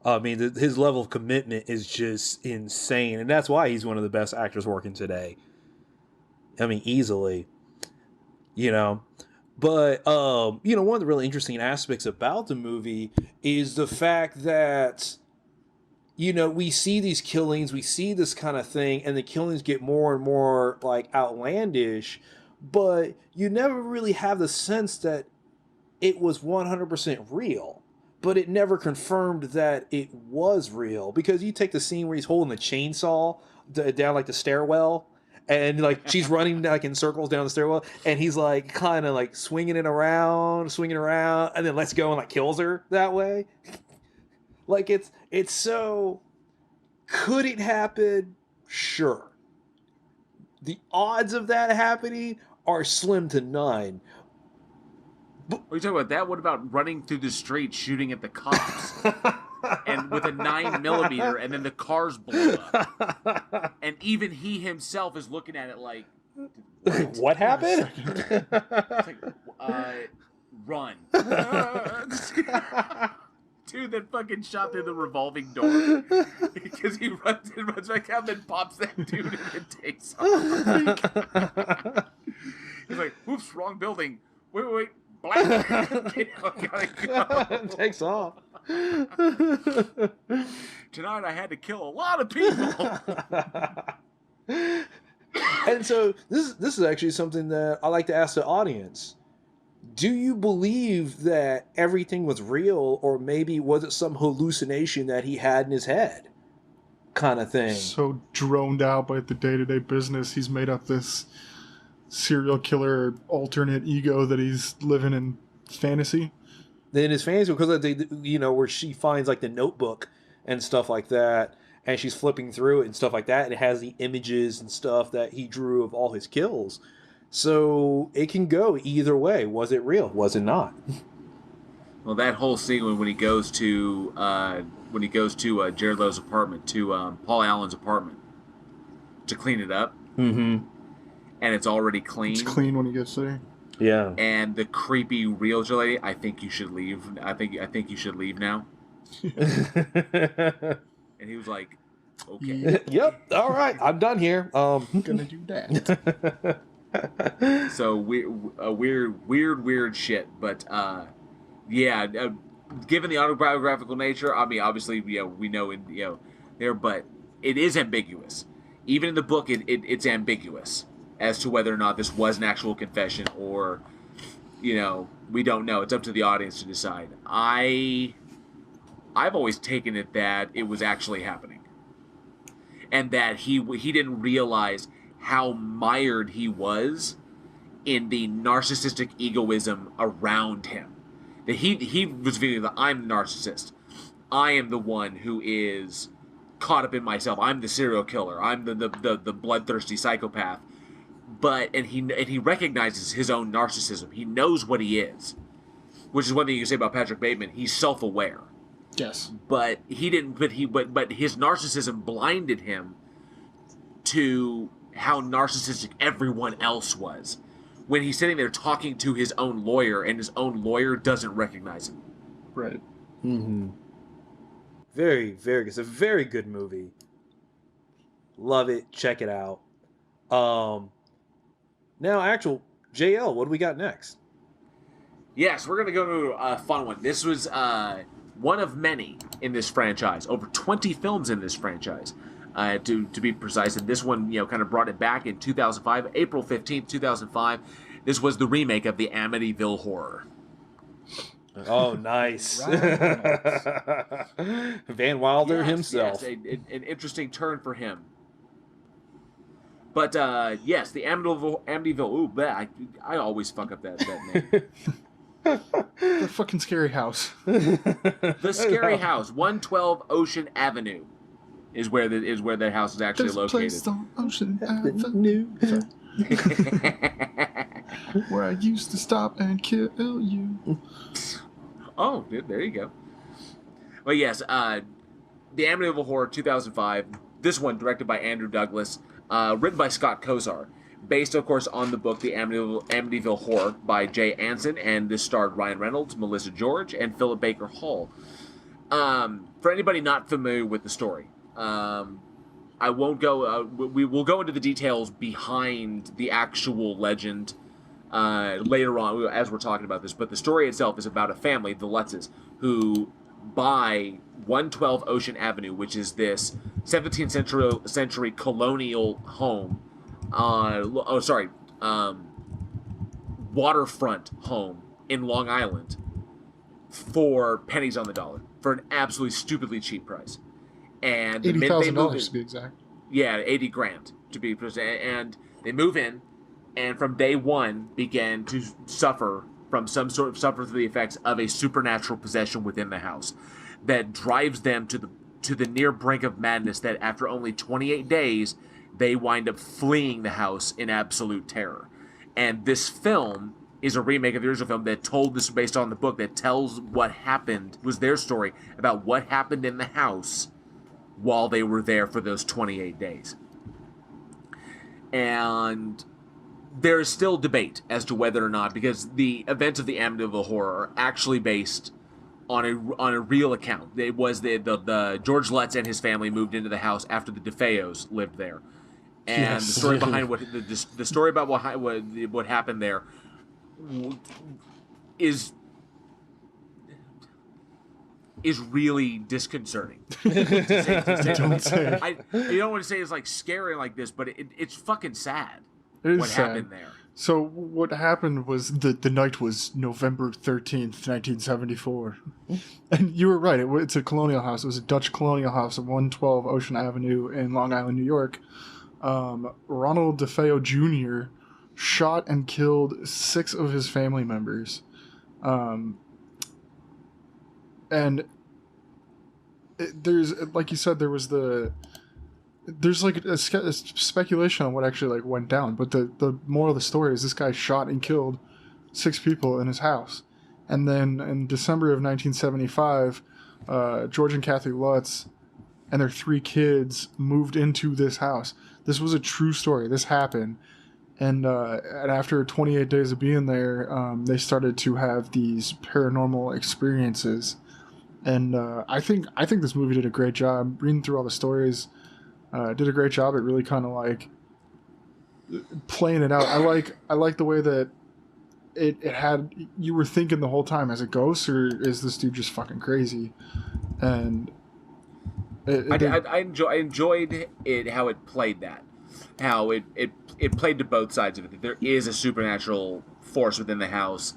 I mean, his level of commitment is just insane, and that's why he's one of the best actors working today. I mean, easily, But, one of the really interesting aspects about the movie is the fact that, we see these killings, we see this kind of thing, and the killings get more and more, like, outlandish, but you never really have the sense that it was 100% real. But it never confirmed that it was real. Because you take the scene where he's holding the chainsaw down, like, the stairwell, and like she's running like in circles down the stairwell, and he's like kind of like swinging around, and then lets go and like kills her that way. Like it's so. Could it happen? Sure. The odds of that happening are slim to none. What are you talking about? That? What about running through the street shooting at the cops? And with a 9mm, and then the cars blow up. And even he himself is looking at it like, what happened? Run. Dude that fucking shot through the revolving door. Because he runs back out and then pops that dude and then takes off. He's like, oops, wrong building. Wait. Black. Gotta go. Takes off. Tonight I had to kill a lot of people. And so this is actually something that I like to ask the audience. Do you believe that everything was real, or maybe was it some hallucination that he had in his head? Kind of thing. So droned out by the day-to-day business, he's made up this serial killer alternate ego that he's living in fantasy. Then his fantasy, because where she finds like the notebook and stuff like that, and she's flipping through it and stuff like that, and it has the images and stuff that he drew of all his kills. So it can go either way. Was it real? Was it not? Well, that whole scene when he goes to Jared Leto's apartment, to Paul Allen's apartment, to clean it up. Mm-hmm. And it's already clean. It's clean when he gets there. Yeah. And the creepy realtor lady, I think you should leave. I think you should leave now. And he was like, okay. Yep. All right. I'm done here. I'm gonna do that. So weird shit. But given the autobiographical nature, I mean, obviously, we know there, but it is ambiguous. Even in the book, it's ambiguous as to whether or not this was an actual confession, or, we don't know. It's up to the audience to decide. I've always taken it that it was actually happening, and that he didn't realize how mired he was in the narcissistic egoism around him. That he was feeling that I'm the narcissist. I am the one who is caught up in myself. I'm the serial killer. I'm the bloodthirsty psychopath. and he recognizes his own narcissism. He knows what he is, which is one thing you can say about Patrick Bateman. He's self-aware. Yes. But he didn't. But his narcissism blinded him to how narcissistic everyone else was. When he's sitting there talking to his own lawyer, and his own lawyer doesn't recognize him. Right. Mm-hmm. Very, very good. It's a very good movie. Love it. Check it out. Now, actual JL, what do we got next? Yes, we're gonna go to a fun one. This was one of many in this franchise. Over 20 films in this franchise, to be precise. And this one, kind of brought it back in 2005, April 15th, 2005. This was the remake of the Amityville Horror. Oh, nice. Van Wilder himself. Yes, an interesting turn for him. But, yes, the Amityville. Ooh, I always fuck up that name. The fucking scary house. The scary house, 112 Ocean Avenue, is where that house is actually There's located. a place on Ocean Avenue where I used to stop and kill you. Oh, there you go. Well, yes, the Amityville Horror 2005. This one directed by Andrew Douglas, written by Scott Kozar. Based, of course, on the book The Amityville Horror by Jay Anson, and this starred Ryan Reynolds, Melissa George, and Philip Baker Hall. For anybody not familiar with the story, I won't go. We will go into the details behind the actual legend later on as we're talking about this. But the story itself is about a family, the Lutzes, who buy 112 Ocean Avenue, which is this 17th century colonial home. Waterfront home in Long Island for pennies on the dollar, for an absolutely stupidly cheap price. And $80,000 to be exact. Yeah, $80,000 to be precise. And they move in, and from day one began to suffer through the effects of a supernatural possession within the house that drives them to the near brink of madness. That after only 28 days. They wind up fleeing the house in absolute terror. And this film is a remake of the original film that told this based on the book that tells what happened, was their story about what happened in the house while they were there for those 28 days. And there is still debate as to whether or not, because the events of the Amityville Horror are actually based on a real account. It was the George Lutz and his family moved into the house after the DeFeos lived there. And Yes. the story behind the story about what happened there is really disconcerting. Don't say. I don't want to say it's like scary like this, but it's fucking sad. It is what sad. happened there. So what happened was the night was November 13th, 1974. And you were right. It's a colonial house. It was a Dutch colonial house at 112 Ocean Avenue in Long Island, New York. Ronald DeFeo Jr. shot and killed 6 of his family members. There's, like you said, there's like a speculation on what actually went down, but the moral of the story is this guy shot and killed 6 people in his house. And then in December of 1975, George and Kathy Lutz and their 3 kids moved into this house. This was a true story. This happened. And after 28 days of being there, they started to have these paranormal experiences. And I think this movie did a great job. Reading through all the stories, did a great job at really kind of playing it out. I like the way that it had, you were thinking the whole time, is it ghosts or is this dude just fucking crazy? And I enjoyed it, how it played that, how it played to both sides of it. That there is a supernatural force within the house,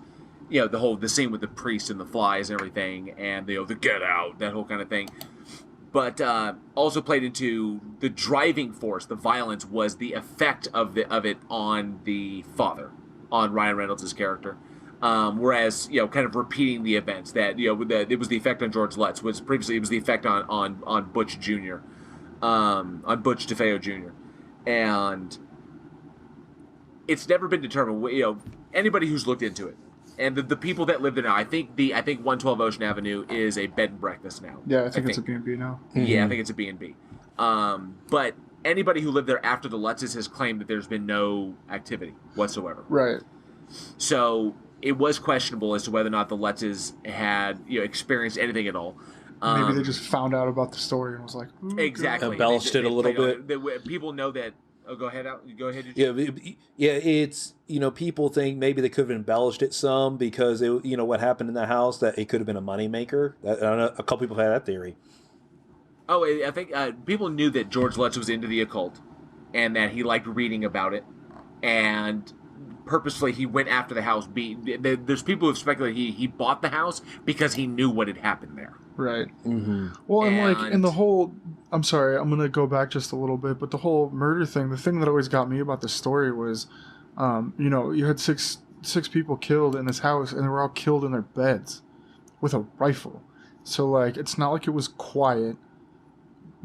the scene with the priest and the flies and everything, and the get out, that whole kind of thing. But also played into the driving force, the violence was the effect of it on the father, on Ryan Reynolds' character. Whereas, kind of repeating the events that, it was the effect on George Lutz, previously it was the effect on Butch Jr., on Butch DeFeo Jr. And it's never been determined. You know, anybody who's looked into it, and the people that live there now. I think 112 Ocean Avenue is a bed and breakfast now. Yeah, I think it's a B&B now. Yeah, I think it's a B&B. But anybody who lived there after the Lutzes has claimed that there's been no activity whatsoever. Right. So it was questionable as to whether or not the Lutzes had experienced anything at all. Maybe they just found out about the story and was like, exactly embellished it a little bit. People know that. Oh, go ahead. Go ahead. Yeah. It's people think maybe they could have embellished it some because what happened in the house, that it could have been a moneymaker. I don't know, a couple people have had that theory. Oh, I think people knew that George Lutz was into the occult, and that he liked reading about it, and purposefully he went after the house. There's people who've speculated he bought the house because he knew what had happened there. Right. Mm-hmm. Well, and the whole, I'm sorry, I'm going to go back just a little bit, but the whole murder thing, the thing that always got me about the story was, you had six people killed in this house, and they were all killed in their beds with a rifle. So, it's not like it was quiet.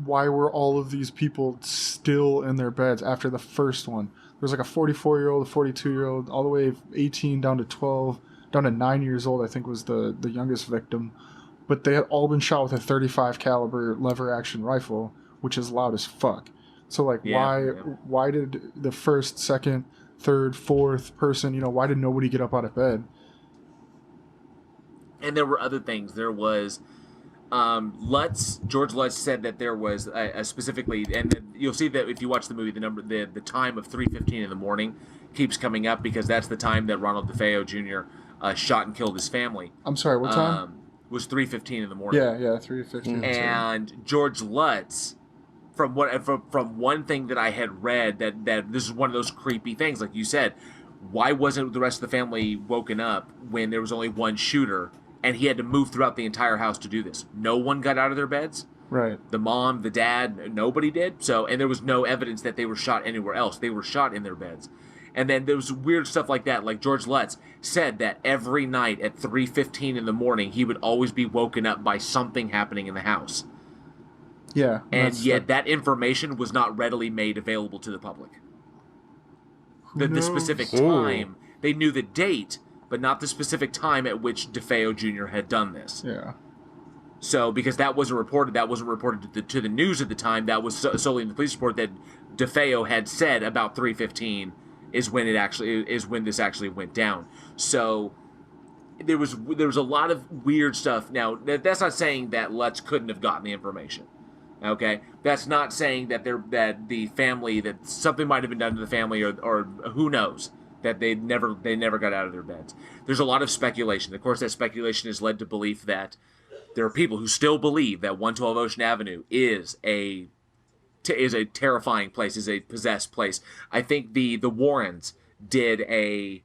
Why were all of these people still in their beds after the first one? There was a 44-year-old, a 42-year-old, all the way 18 down to 12, down to 9 years old, I think was the youngest victim. But they had all been shot with a 35 caliber lever action rifle, which is loud as fuck. So why did the first, second, third, fourth person, why did nobody get up out of bed? And there were other things. There was George Lutz said that there was specifically, and you'll see that if you watch the movie, the time of 3:15 in the morning keeps coming up because that's the time that Ronald DeFeo Jr. Shot and killed his family. I'm sorry, what time? Was 3:15 in the morning. Yeah, 3:15. And George Lutz, from one thing that I had read, that this is one of those creepy things, like you said. Why wasn't the rest of the family woken up when there was only one shooter, and he had to move throughout the entire house to do this? No one got out of their beds. Right. The mom, the dad, nobody did. So, and there was no evidence that they were shot anywhere else. They were shot in their beds. And then there was weird stuff like that. Like George Lutz said that every night at 3:15 in the morning, he would always be woken up by something happening in the house. Yeah. And yet that information was not readily made available to the public. The specific time, they knew the date, but not the specific time at which DeFeo Jr. had done this. Yeah. So, because that wasn't reported to the news at the time, that was solely in the police report that DeFeo had said about 3:15 is when this actually went down. So there was a lot of weird stuff. Now, that's not saying that Lutz couldn't have gotten the information. Okay, that's not saying that the family, that something might have been done to the family, or who knows, that they never got out of their beds. There's a lot of speculation. Of course, that speculation has led to belief that there are people who still believe that 112 Ocean Avenue is a terrifying place, is a possessed place. I think the Warrens did a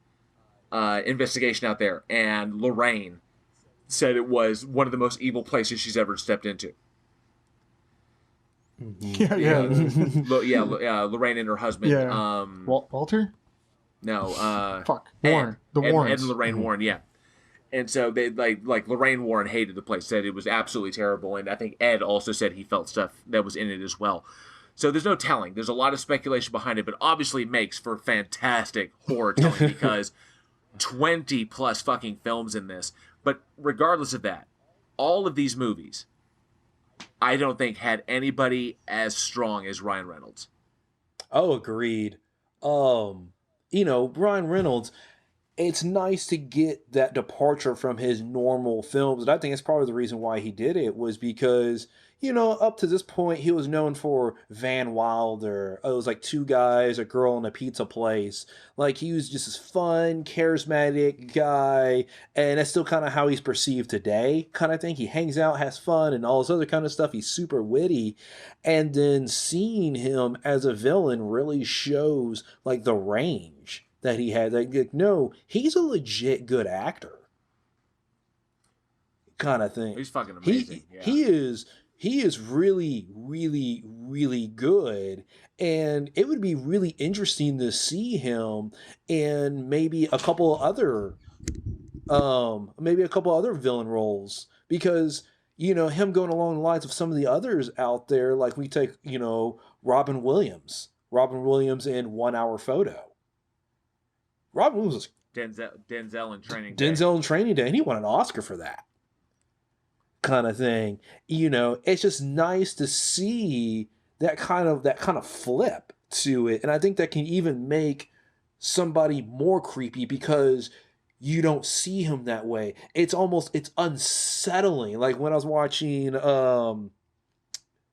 investigation out there, and Lorraine said it was one of the most evil places she's ever stepped into. Yeah. Lorraine and her husband. Yeah. Walter? No. Warren. The Warrens. Ed and Lorraine Warren. Yeah. And so they like Lorraine Warren hated the place, said it was absolutely terrible, and I think Ed also said he felt stuff that was in it as well. So there's no telling. There's a lot of speculation behind it, but obviously makes for fantastic horror telling because 20 plus fucking films in this. But regardless of that, all of these movies, I don't think had anybody as strong as Ryan Reynolds. Oh, agreed. Ryan Reynolds, it's nice to get that departure from his normal films. And I think it's probably the reason why he did it was because, up to this point, he was known for Van Wilder. It was like two guys, a girl, and a pizza place. Like, he was just this fun, charismatic guy. And that's still kind of how he's perceived today, kind of thing. He hangs out, has fun, and all this other kind of stuff. He's super witty. And then seeing him as a villain really shows, like, the range that he had. Like, no, he's a legit good actor, kind of thing. He's fucking amazing. He is really, really, really good, and it would be really interesting to see him in maybe a couple other villain roles, because him going along the lines of some of the others out there, like we take Robin Williams in 1 Hour Photo. Robin Williams was Denzel in Training Day. Denzel in Training Day, and he won an Oscar for that kind of thing. It's just nice to see that kind of flip to it, and I think that can even make somebody more creepy because you don't see him that way. It's unsettling. Like when I was watching, I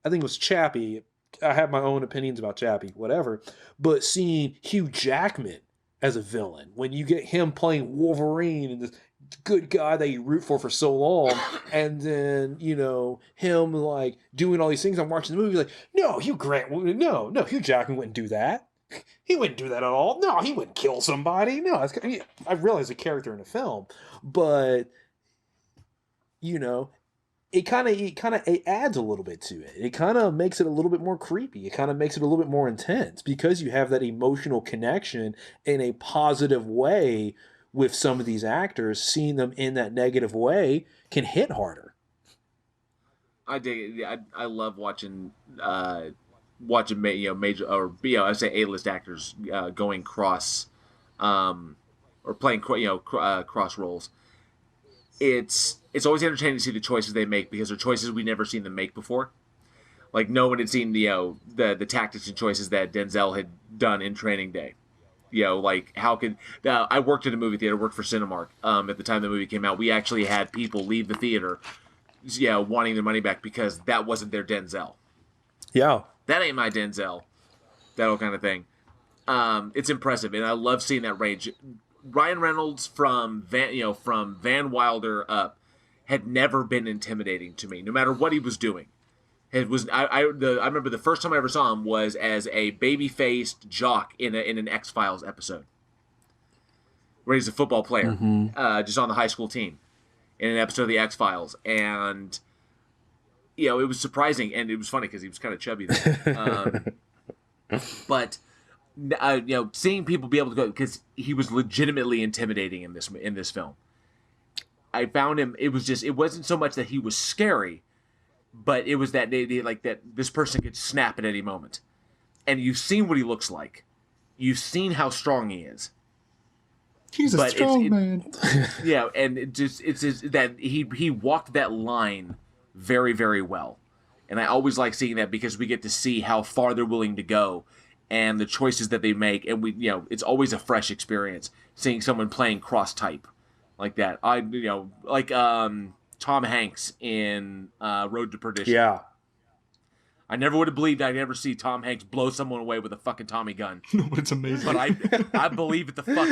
think it was Chappie. I have my own opinions about Chappie, whatever. But seeing Hugh Jackman as a villain, when you get him playing Wolverine and this good guy that you root for so long, and then him like doing all these things, I'm watching the movie like, no, Hugh Jackman wouldn't do that. He wouldn't do that at all. No, he wouldn't kill somebody. No, I realize a character in a film, but it adds a little bit to it. It kind of makes it a little bit more creepy. It kind of makes it a little bit more intense because you have that emotional connection in a positive way with some of these actors. Seeing them in that negative way can hit harder. I dig it. I love watching major or I say A-list actors going cross or playing cross roles. It's always entertaining to see the choices they make because they're choices we've never seen them make before. Like no one had seen the tactics and choices that Denzel had done in Training Day. Like how could I worked at a movie theater, worked for Cinemark. At the time the movie came out, we actually had people leave the theater, wanting their money back because that wasn't their Denzel. Yeah. That ain't my Denzel. That whole kind of thing. It's impressive, and I love seeing that range. Ryan Reynolds from Van Wilder up had never been intimidating to me, no matter what he was doing. It was I remember the first time I ever saw him was as a baby-faced jock in an X-Files episode, where he's a football player, just on the high school team, in an episode of the X-Files, and it was surprising, and it was funny because he was kind of chubby then. But seeing people be able to go, because he was legitimately intimidating in this film. I found him. It wasn't so much that he was scary, but it was that that this person could snap at any moment, and you've seen what he looks like, you've seen how strong he is. He's a strong man. Yeah, and it's that he walked that line very, very well. And I always like seeing that because we get to see how far they're willing to go and the choices that they make. And it's always a fresh experience seeing someone playing cross type like that. Tom Hanks in Road to Perdition. Yeah. I never would have believed I'd ever see Tom Hanks blow someone away with a fucking Tommy gun. No, but it's amazing. But I believe it the fuck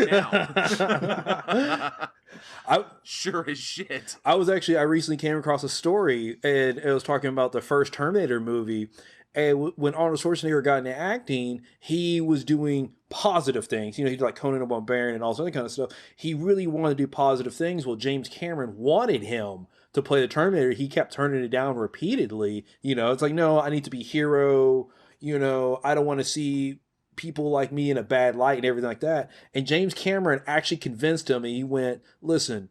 now. Sure as shit. I recently came across a story, and it was talking about the first Terminator movie. And when Arnold Schwarzenegger got into acting, he was doing positive things. He did like Conan the Barbarian and all that kind of stuff. He really wanted to do positive things. Well, James Cameron wanted him to play the Terminator. He kept turning it down repeatedly. It's like, no, I need to be hero. I don't want to see people like me in a bad light and everything like that. And James Cameron actually convinced him, and he went, listen,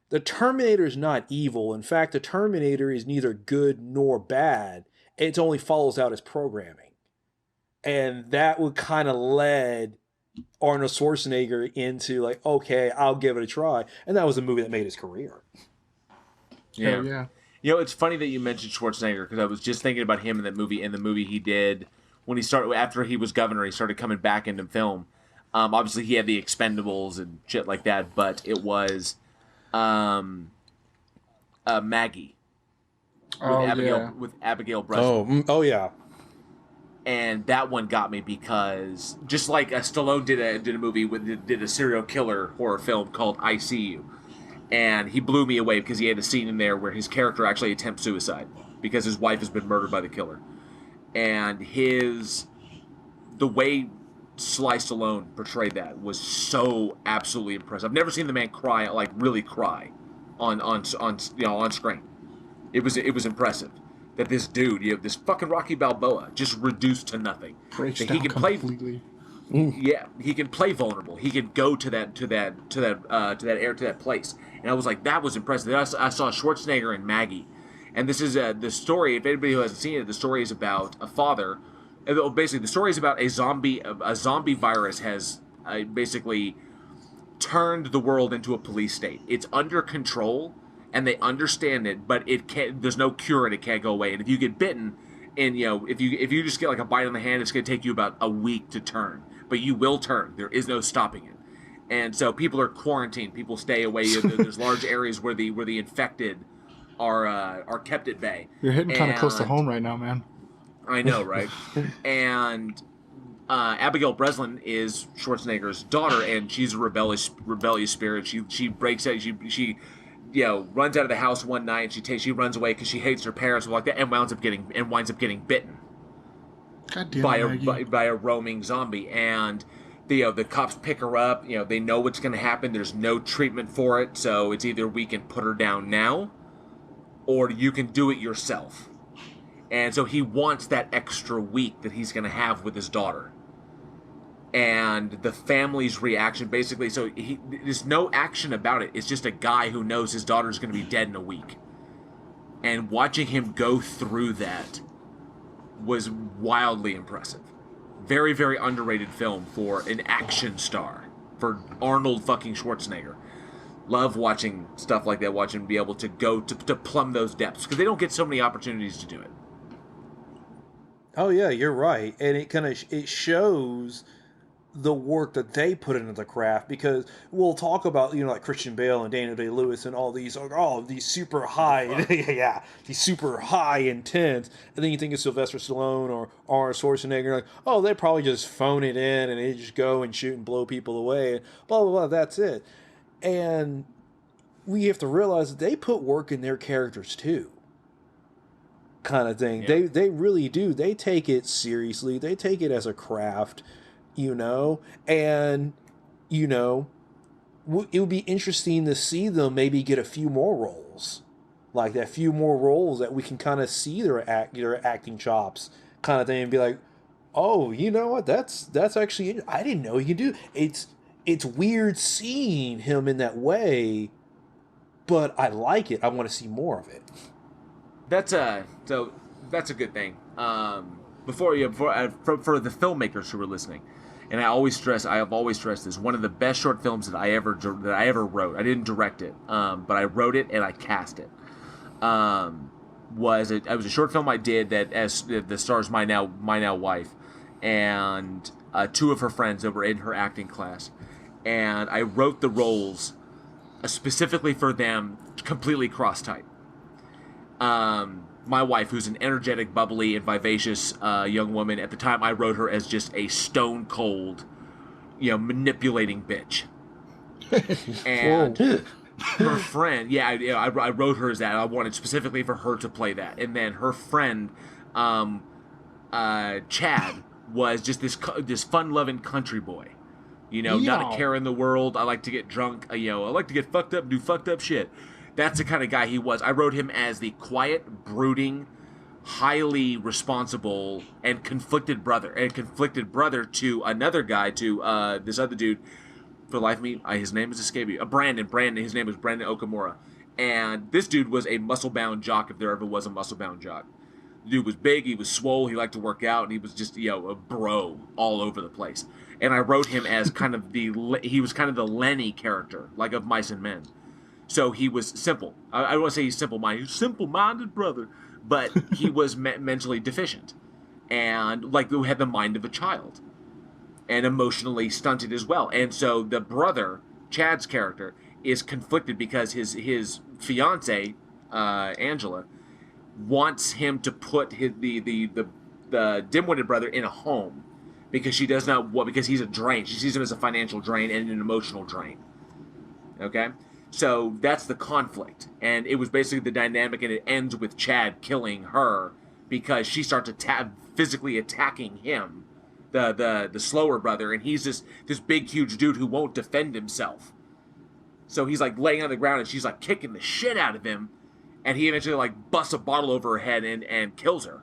the Terminator is not evil. In fact, the Terminator is neither good nor bad. It only follows out its programming. And that would kind of led Arnold Schwarzenegger into like, okay, I'll give it a try. And that was the movie that made his career. Yeah. It's funny that you mentioned Schwarzenegger because I was just thinking about him in the movie he did when he started after he was governor. He started coming back into film. Obviously, he had the Expendables and shit like that, but it was Maggie with Abigail Breslin. Oh yeah. And that one got me because just like Stallone did a movie did a serial killer horror film called I See You. And he blew me away because he had a scene in there where his character actually attempts suicide because his wife has been murdered by the killer. And the way Sly Stallone portrayed that was so absolutely impressive. I've never seen the man cry, like really cry on screen. It was impressive that this dude, this fucking Rocky Balboa, just reduced to nothing. Breaks that down he can completely. Yeah, he can play vulnerable. He could go to that place. And I was like, that was impressive. Then I saw Schwarzenegger and Maggie. And this is the story, if anybody who hasn't seen it, the story is about a father. Basically, the story is about a zombie virus has basically turned the world into a police state. It's under control, and they understand it, but it can't. There's no cure, and it can't go away. And if you get bitten, and if you just get like a bite on the hand, it's going to take you about a week to turn. But you will turn. There is no stopping it. And so people are quarantined. People stay away. There's large areas where the infected are kept at bay. You're hitting kind of close to home right now, man. I know, right? And Abigail Breslin is Schwarzenegger's daughter, and she's a rebellious spirit. She breaks out. She runs out of the house one night. And she runs away because she hates her parents like that, and winds up getting bitten by a roaming zombie. And the cops pick her up. They know what's going to happen. There's no treatment for it, so it's either we can put her down now, or you can do it yourself. And so he wants that extra week that he's going to have with his daughter. And the family's reaction, basically, so there's no action about it. It's just a guy who knows his daughter's going to be dead in a week. And watching him go through that was wildly impressive. Very, very underrated film for an action star, for Arnold fucking Schwarzenegger. Love watching stuff like that, watching him be able to go to plumb those depths, because they don't get so many opportunities to do it. Oh yeah, you're right, and it shows the work that they put into the craft, because we'll talk about like Christian Bale and Daniel Day-Lewis and all these super high these super high intense, and then you think of Sylvester Stallone or Arnold Schwarzenegger, like, oh, they probably just phone it in and they just go and shoot and blow people away and blah blah blah, that's it. And we have to realize that they put work in their characters too, kind of thing. Yeah. They really do. They take it seriously. They take it as a craft, and it would be interesting to see them maybe get a few more roles, like that, few more roles that we can kind of see their acting chops, kind of thing, and be like, oh, you know what? That's actually, I didn't know he could do. It's weird seeing him in that way, but I like it. I want to see more of it. That's a good thing. For the filmmakers who are listening, and I have always stressed this. One of the best short films that I ever wrote. I didn't direct it, but I wrote it and I cast it. It was a short film I did that stars my now wife and two of her friends that were in her acting class, and I wrote the roles specifically for them, completely cross-type. My wife, who's an energetic, bubbly, and vivacious young woman, at the time I wrote her as just a stone-cold, manipulating bitch. And her friend, I wrote her as that. I wanted specifically for her to play that. And then her friend, Chad, was just this fun-loving country boy. Not a care in the world. I like to get drunk. I like to get fucked up, do fucked up shit. That's the kind of guy he was. I wrote him as the quiet, brooding, highly responsible, and conflicted brother to another guy, to this other dude. For the life of me, his name is escaping me. Brandon. His name was Brandon Okamura. And this dude was a muscle-bound jock, if there ever was a muscle-bound jock. The dude was big, he was swole, he liked to work out, and he was just, a bro all over the place. And I wrote him as he was kind of the Lenny character, like of Mice and Men. So he was simple. I don't want to say he's simple-minded. He's a simple-minded brother. But he was mentally deficient. And, had the mind of a child. And emotionally stunted as well. And so the brother, Chad's character, is conflicted because his fiancée, Angela, wants him to put the dim-witted brother in a home. Because she does not because he's a drain. She sees him as a financial drain and an emotional drain. Okay? So that's the conflict. And it was basically the dynamic, and it ends with Chad killing her because she starts physically attacking him, the slower brother, and he's this big, huge dude who won't defend himself. So he's laying on the ground, and she's kicking the shit out of him, and he eventually busts a bottle over her head and kills her.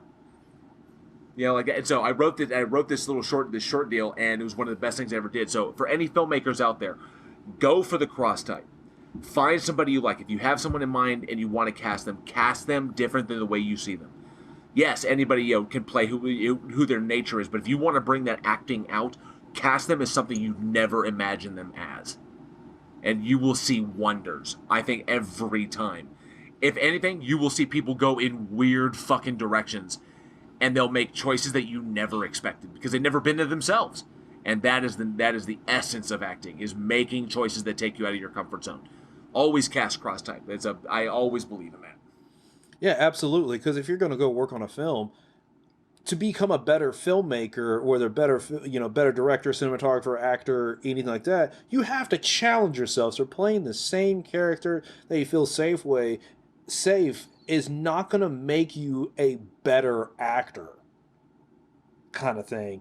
And so I wrote this short deal, and it was one of the best things I ever did. So for any filmmakers out there, go for the cross type. Find somebody you like. If you have someone in mind and you want to cast them different than the way you see them. Yes, anybody can play who their nature is, but if you want to bring that acting out, cast them as something you never imagined them as. and you will see wonders. I think every time. If anything, you will see people go in weird fucking directions, and they'll make choices that you never expected because they've never been there themselves. And that is the essence of acting, is making choices that take you out of your comfort zone. Always cast cross type. I always believe in that. Yeah, absolutely. Because if you're going to go work on a film, to become a better filmmaker, or the better, better director, cinematographer, actor, anything like that, you have to challenge yourself. So playing the same character that you feel safe is not going to make you a better actor, kind of thing.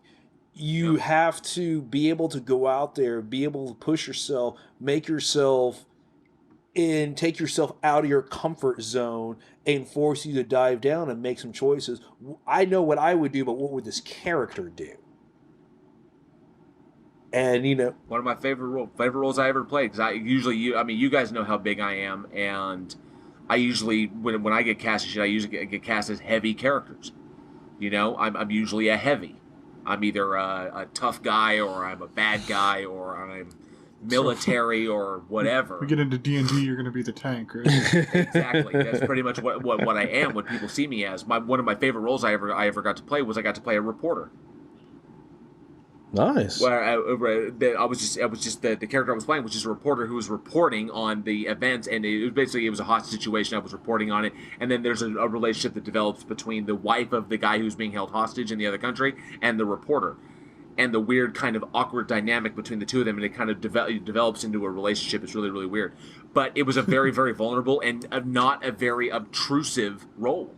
You have to be able to go out there, be able to push yourself, make yourself, and take yourself out of your comfort zone and force you to dive down and make some choices. I know what I would do, but what would this character do? And one of my favorite roles I ever played, because you guys know how big I am, and I usually, when I get cast as shit, I usually get cast as heavy characters. I'm usually a heavy. I'm either a tough guy, or I'm a bad guy, or I'm military, or whatever. We get into D&D, you're going to be the tank, right? Exactly. That's pretty much what I am, what people see me as. One of my favorite roles I ever got to play was I got to play a reporter. Nice. Where I was just the character I was playing was just a reporter who was reporting on the events, and it was a hostage situation. I was reporting on it, and then there's a relationship that develops between the wife of the guy who's being held hostage in the other country and the reporter, and the weird kind of awkward dynamic between the two of them, and it kind of develops into a relationship. It's really, really weird, but it was a very, very vulnerable and not a very obtrusive role.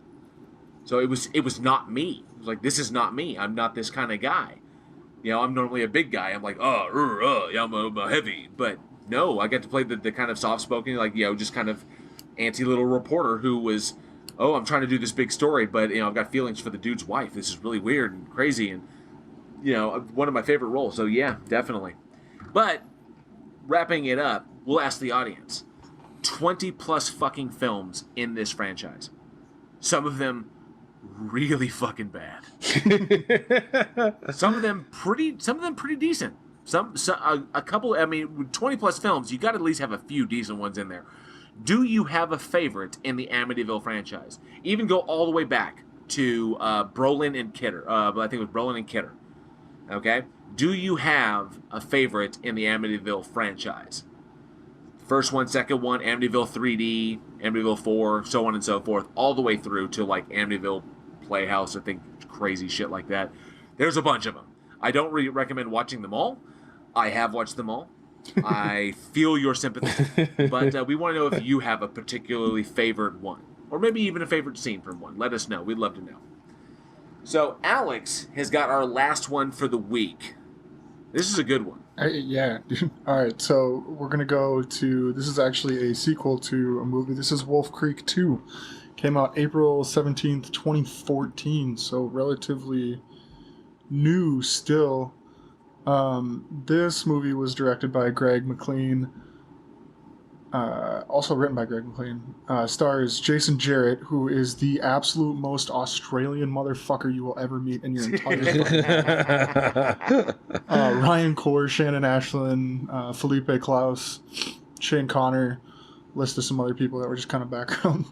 So it was not me. It was like, this is not me. I'm not this kind of guy. I'm normally a big guy. I'm like, I'm a heavy. But no, I got to play the kind of soft-spoken, just kind of antsy little reporter who was, I'm trying to do this big story, but, I've got feelings for the dude's wife. This is really weird and crazy, and, one of my favorite roles. So, yeah, definitely. But, wrapping it up, we'll ask the audience. 20-plus fucking films in this franchise. Some of them really fucking bad. Some of them pretty decent. A couple. 20+ films. You got to at least have a few decent ones in there. Do you have a favorite in the Amityville franchise? Even go all the way back to Brolin and Kidder. I think it was Brolin and Kidder. Okay. Do you have a favorite in the Amityville franchise? First one, second one, Amityville 3D, Amityville 4, so on and so forth, all the way through to Amityville Playhouse, I think, crazy shit like that. There's a bunch of them. I don't really recommend watching them all. I have watched them all. I feel your sympathy. But we want to know if you have a particularly favored one, or maybe even a favorite scene from one. Let us know. We'd love to know. So Alex has got our last one for the week. This is a good one. Yeah. All right, so we're going to go to... This is actually a sequel to a movie. This is Wolf Creek 2. Came out April 17th, 2014, so relatively new still. This movie was directed by Greg McLean. Also written by Greg McLean. Stars Jason Jarrett, who is the absolute most Australian motherfucker you will ever meet in your entire life. Ryan Core, Shannon Ashland, Felipe Klaus, Shane Connor, list of some other people that were just kind of background.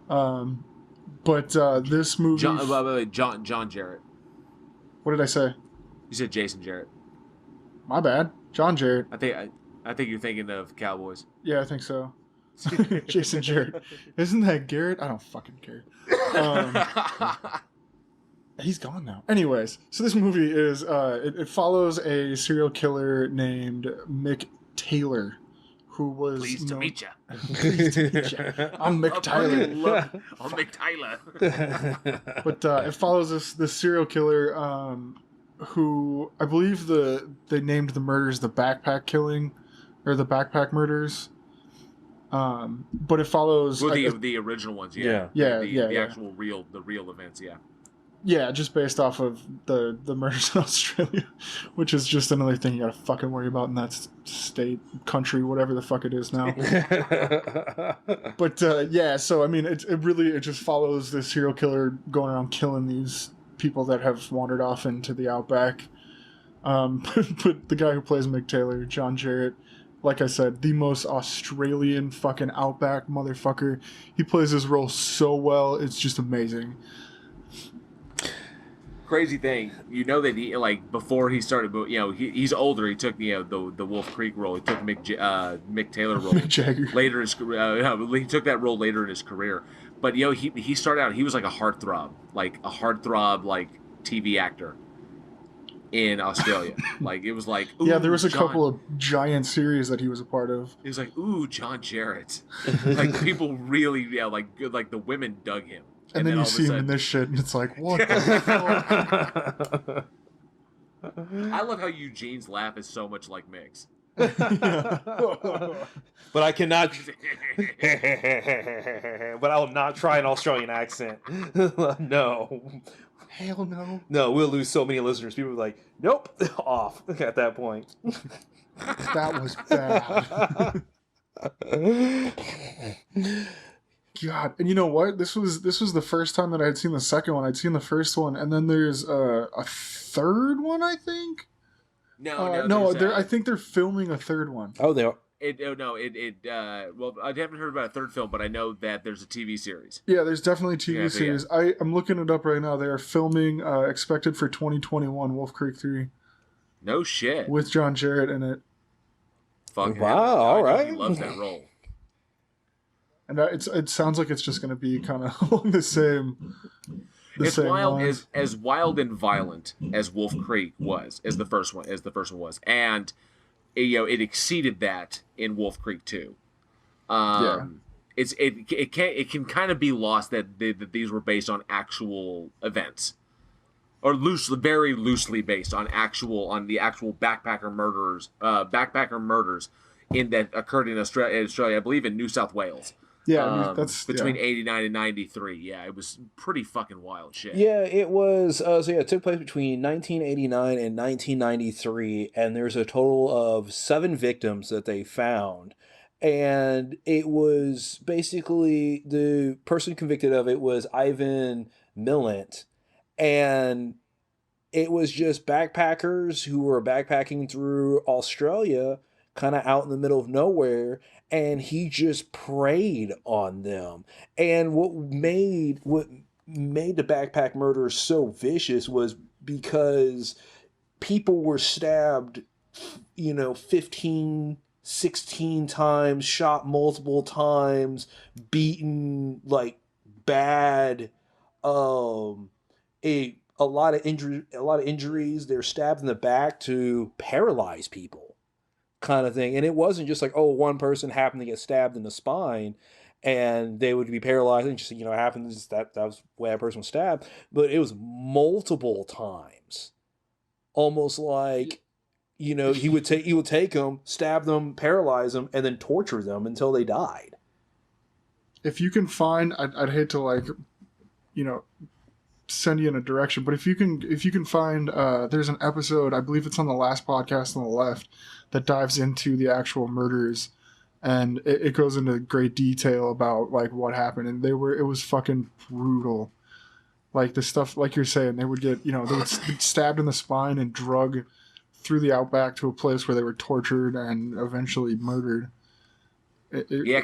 But this movie... John Jarrett. What did I say? You said Jason Jarrett. My bad. John Jarrett. I think you're thinking of Cowboys. Yeah, I think so. Jason Jarrett. Isn't that Garrett? I don't fucking care. He's gone now. Anyways, so this movie is, it follows a serial killer named Mick Taylor, who was... Pleased to meet you. Pleased to meet you. I'm Mick Tyler. I'm Mick Tyler. But it follows this serial killer who, I believe they named the murders the backpack killing, or the backpack murders. But it follows... Well, the original ones, yeah. The actual real events, yeah. Yeah, just based off of the murders in Australia, which is just another thing you gotta fucking worry about in that state, country, whatever the fuck it is now. But yeah, so I mean, it just follows this serial killer going around killing these people that have wandered off into the outback. But the guy who plays Mick Taylor, John Jarrett, like I said, the most Australian fucking outback motherfucker. He plays his role so well. It's just amazing. Crazy thing, that he like before he started, he's older. He took the Wolf Creek role. He took Mick Taylor role Mick Jagger. later in his career. He took that role later in his career. But he started out. He was like a heartthrob, like TV actor in Australia. Like it was like yeah, there was a couple of giant series that he was a part of. It was like John Jarrett. Like people really like the women dug him. And then you see him in this shit, and it's like, what the fuck? I love how Eugene's laugh is so much like Mick's. But I cannot. But I will not try an Australian accent. No. Hell no. No, we'll lose so many listeners. People will be like, nope, off at that point. That was bad. God, and you know what? This was the first time that I had seen the second one. I'd seen the first one, and then there's a third one, I think. No. I think they're filming a third one. Oh, they are. Well, I haven't heard about a third film, but I know that there's a TV series. Yeah, there's definitely a TV series. Yeah. I'm looking it up right now. They are filming, expected for 2021, Wolf Creek 3. No shit. With John Jarrett in it. Fuck wow, all right. He loves that role. And it sounds like it's just going to be kind of along the same. It's wild, as wild and violent as Wolf Creek was, as the first one was, and it exceeded that in Wolf Creek 2. It can kind of be lost that these were based on actual events, or very loosely based on the actual backpacker murders that occurred in Australia, I believe in New South Wales. Yeah, that's between 89 and 93. Yeah, it was pretty fucking wild shit. Yeah, it was. It took place between 1989 and 1993, and there's a total of 7 victims that they found. And it was basically the person convicted of it was Ivan Millant, and it was just backpackers who were backpacking through Australia, kind of out in the middle of nowhere. And he just preyed on them. And what made the backpack murders so vicious was because people were stabbed, 15, 16 times, shot multiple times, beaten like bad, a lot of injuries. They're stabbed in the back to paralyze people. Kind of thing. And it wasn't just like, one person happened to get stabbed in the spine and they would be paralyzed and just, happens that was the way that person was stabbed. But it was multiple times. Almost like, he would take them, stab them, paralyze them, and then torture them until they died. If you can find, I'd hate to send you in a direction, but if you can find, there's an episode, I believe it's on the last podcast on the left, that dives into the actual murders, and it goes into great detail about like what happened, and it was fucking brutal. Like the stuff, like you're saying, they would get, they would get stabbed in the spine and drug through the outback to a place where they were tortured and eventually murdered.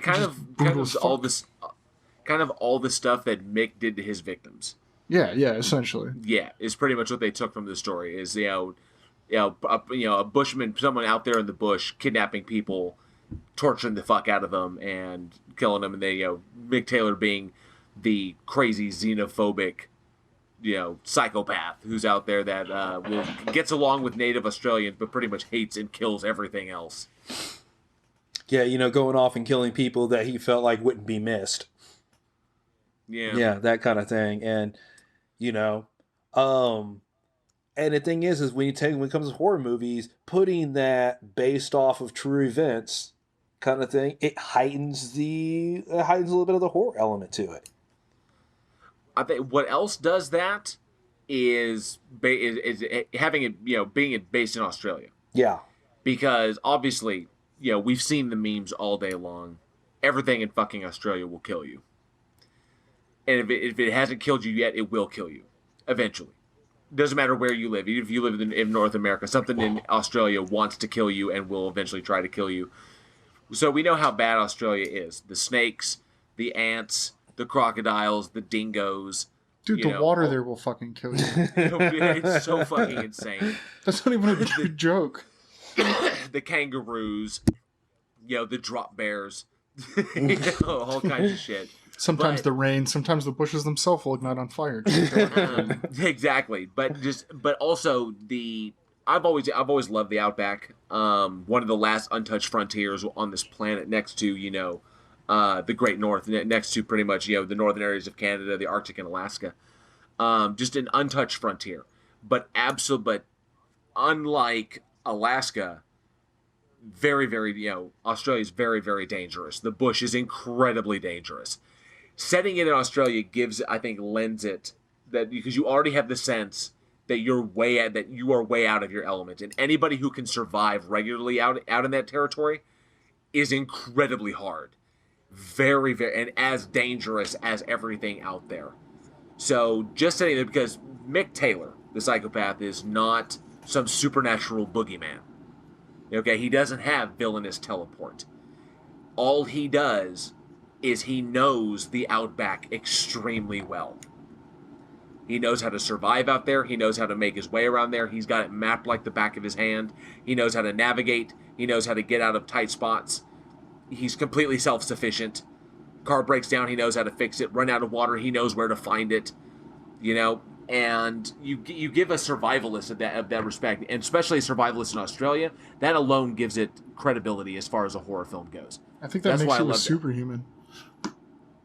Kind of all this stuff that Mick did to his victims. Yeah, essentially. Yeah, is pretty much what they took from the story. Is a bushman, someone out there in the bush, kidnapping people, torturing the fuck out of them, and killing them, and they, Mick Taylor being the crazy xenophobic, psychopath who's out there that gets along with native Australians, but pretty much hates and kills everything else. Yeah, going off and killing people that he felt like wouldn't be missed. Yeah, that kind of thing, and and the thing is when it comes to horror movies, putting that based off of true events kind of thing, it heightens a little bit of the horror element to it. I think what else does that is having it, being it based in Australia. Yeah. Because obviously, we've seen the memes all day long. Everything in fucking Australia will kill you. And if it hasn't killed you yet, it will kill you eventually. Doesn't matter where you live. Even if you live in North America, something in Australia wants to kill you and will eventually try to kill you. So we know how bad Australia is. The snakes, the ants, the crocodiles, the dingoes. Dude, the water there will fucking kill you. It's so fucking insane. That's not even a good joke. The kangaroos, the drop bears, all kinds of shit. Sometimes the rain, sometimes the bushes themselves will ignite on fire. Exactly, but also I've always loved the outback. One of the last untouched frontiers on this planet, next to the Great North, next to pretty much the northern areas of Canada, the Arctic, and Alaska. Just an untouched frontier, but unlike Alaska, very, very, Australia is very, very dangerous. The bush is incredibly dangerous. Setting it in Australia lends it that, because you already have the sense that you are way out of your element, and anybody who can survive regularly out in that territory is incredibly hard, very, very, and as dangerous as everything out there. So just saying that, because Mick Taylor, the psychopath, is not some supernatural boogeyman. Okay, he doesn't have villainous teleport. All he does is he knows the outback extremely well. He knows how to survive out there. He knows how to make his way around there. He's got it mapped like the back of his hand. He knows how to navigate. He knows how to get out of tight spots. He's completely self-sufficient. Car breaks down, he knows how to fix it. Run out of water, he knows where to find it. And you give a survivalist of that respect, and especially a survivalist in Australia, that alone gives it credibility as far as a horror film goes. I think that's makes you a superhuman.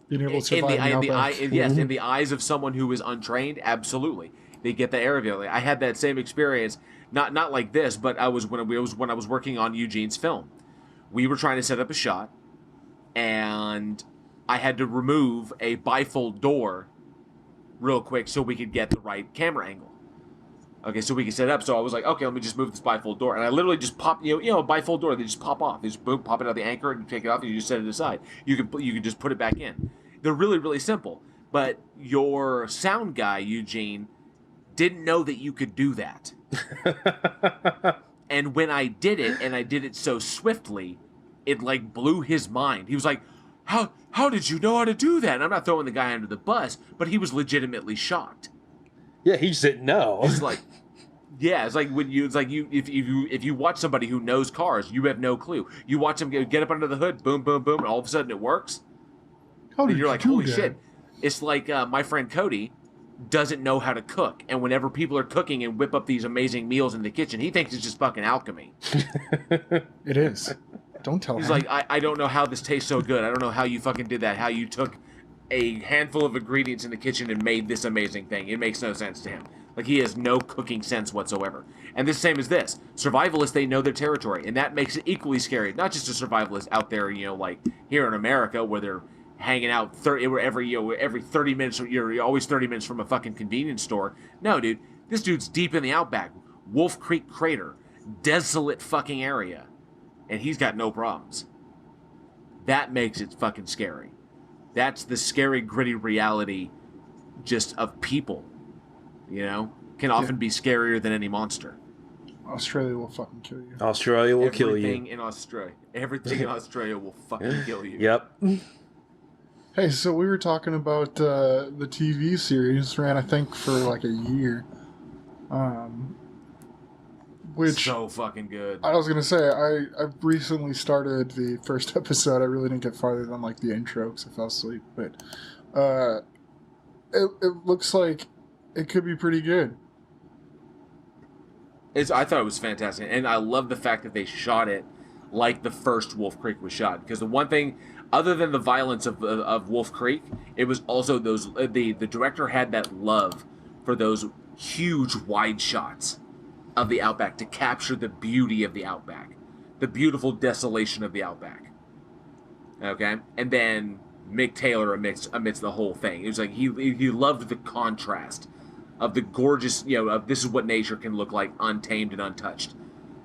Being able to survive in the eyes of someone who is untrained, absolutely. They get the air of it. I had that same experience, not like this, but when I was working on Eugene's film. We were trying to set up a shot, and I had to remove a bifold door real quick so we could get the right camera angle. Okay, so we could set it up. So I was like, okay, let me just move this bifold door. And I literally just pop, a bifold door, they just pop off. They just boom, pop it out of the anchor, and you take it off, and you just set it aside. You can just put it back in. They're really, really simple. But your sound guy, Eugene, didn't know that you could do that. And when I did it, and I did it so swiftly, it blew his mind. He was like, how did you know how to do that? And I'm not throwing the guy under the bus, but he was legitimately shocked. Yeah, he just didn't know. It's like, yeah, it's like if you watch somebody who knows cars, you have no clue. You watch them get up under the hood, boom, boom, boom, and all of a sudden it works. And you're like, holy shit. It's like my friend Cody doesn't know how to cook, and whenever people are cooking and whip up these amazing meals in the kitchen, he thinks it's just fucking alchemy. It is. Don't tell him. He's like, I don't know how this tastes so good. I don't know how you fucking did that. How you took a handful of ingredients in the kitchen and made this amazing thing. It makes no sense to him. Like, he has no cooking sense whatsoever. And the same as this. Survivalists, they know their territory, and that makes it equally scary. Not just a survivalist out there, like here in America, where they're hanging out every 30 minutes, you're always 30 minutes from a fucking convenience store. No, dude, this dude's deep in the outback. Wolf Creek Crater. Desolate fucking area. And he's got no problems. That makes it fucking scary. That's the scary, gritty reality just of people. Can often be scarier than any monster. Australia will fucking kill you. Australia will kill you. Everything in Australia will fucking kill you. Yep. Hey, so we were talking about the TV series, ran I think for like a year. Which so fucking good. I was gonna say I recently started the first episode. I really didn't get farther than like the intro because I fell asleep. But it looks like it could be pretty good. I thought it was fantastic, and I love the fact that they shot it like the first Wolf Creek was shot. Because the one thing, other than the violence of Wolf Creek, it was also those the director had that love for those huge wide shots of the outback to capture the beauty of the outback, the beautiful desolation of the outback. Okay, and then Mick Taylor amidst the whole thing, it was like he loved the contrast of the gorgeous, of this is what nature can look like, untamed and untouched,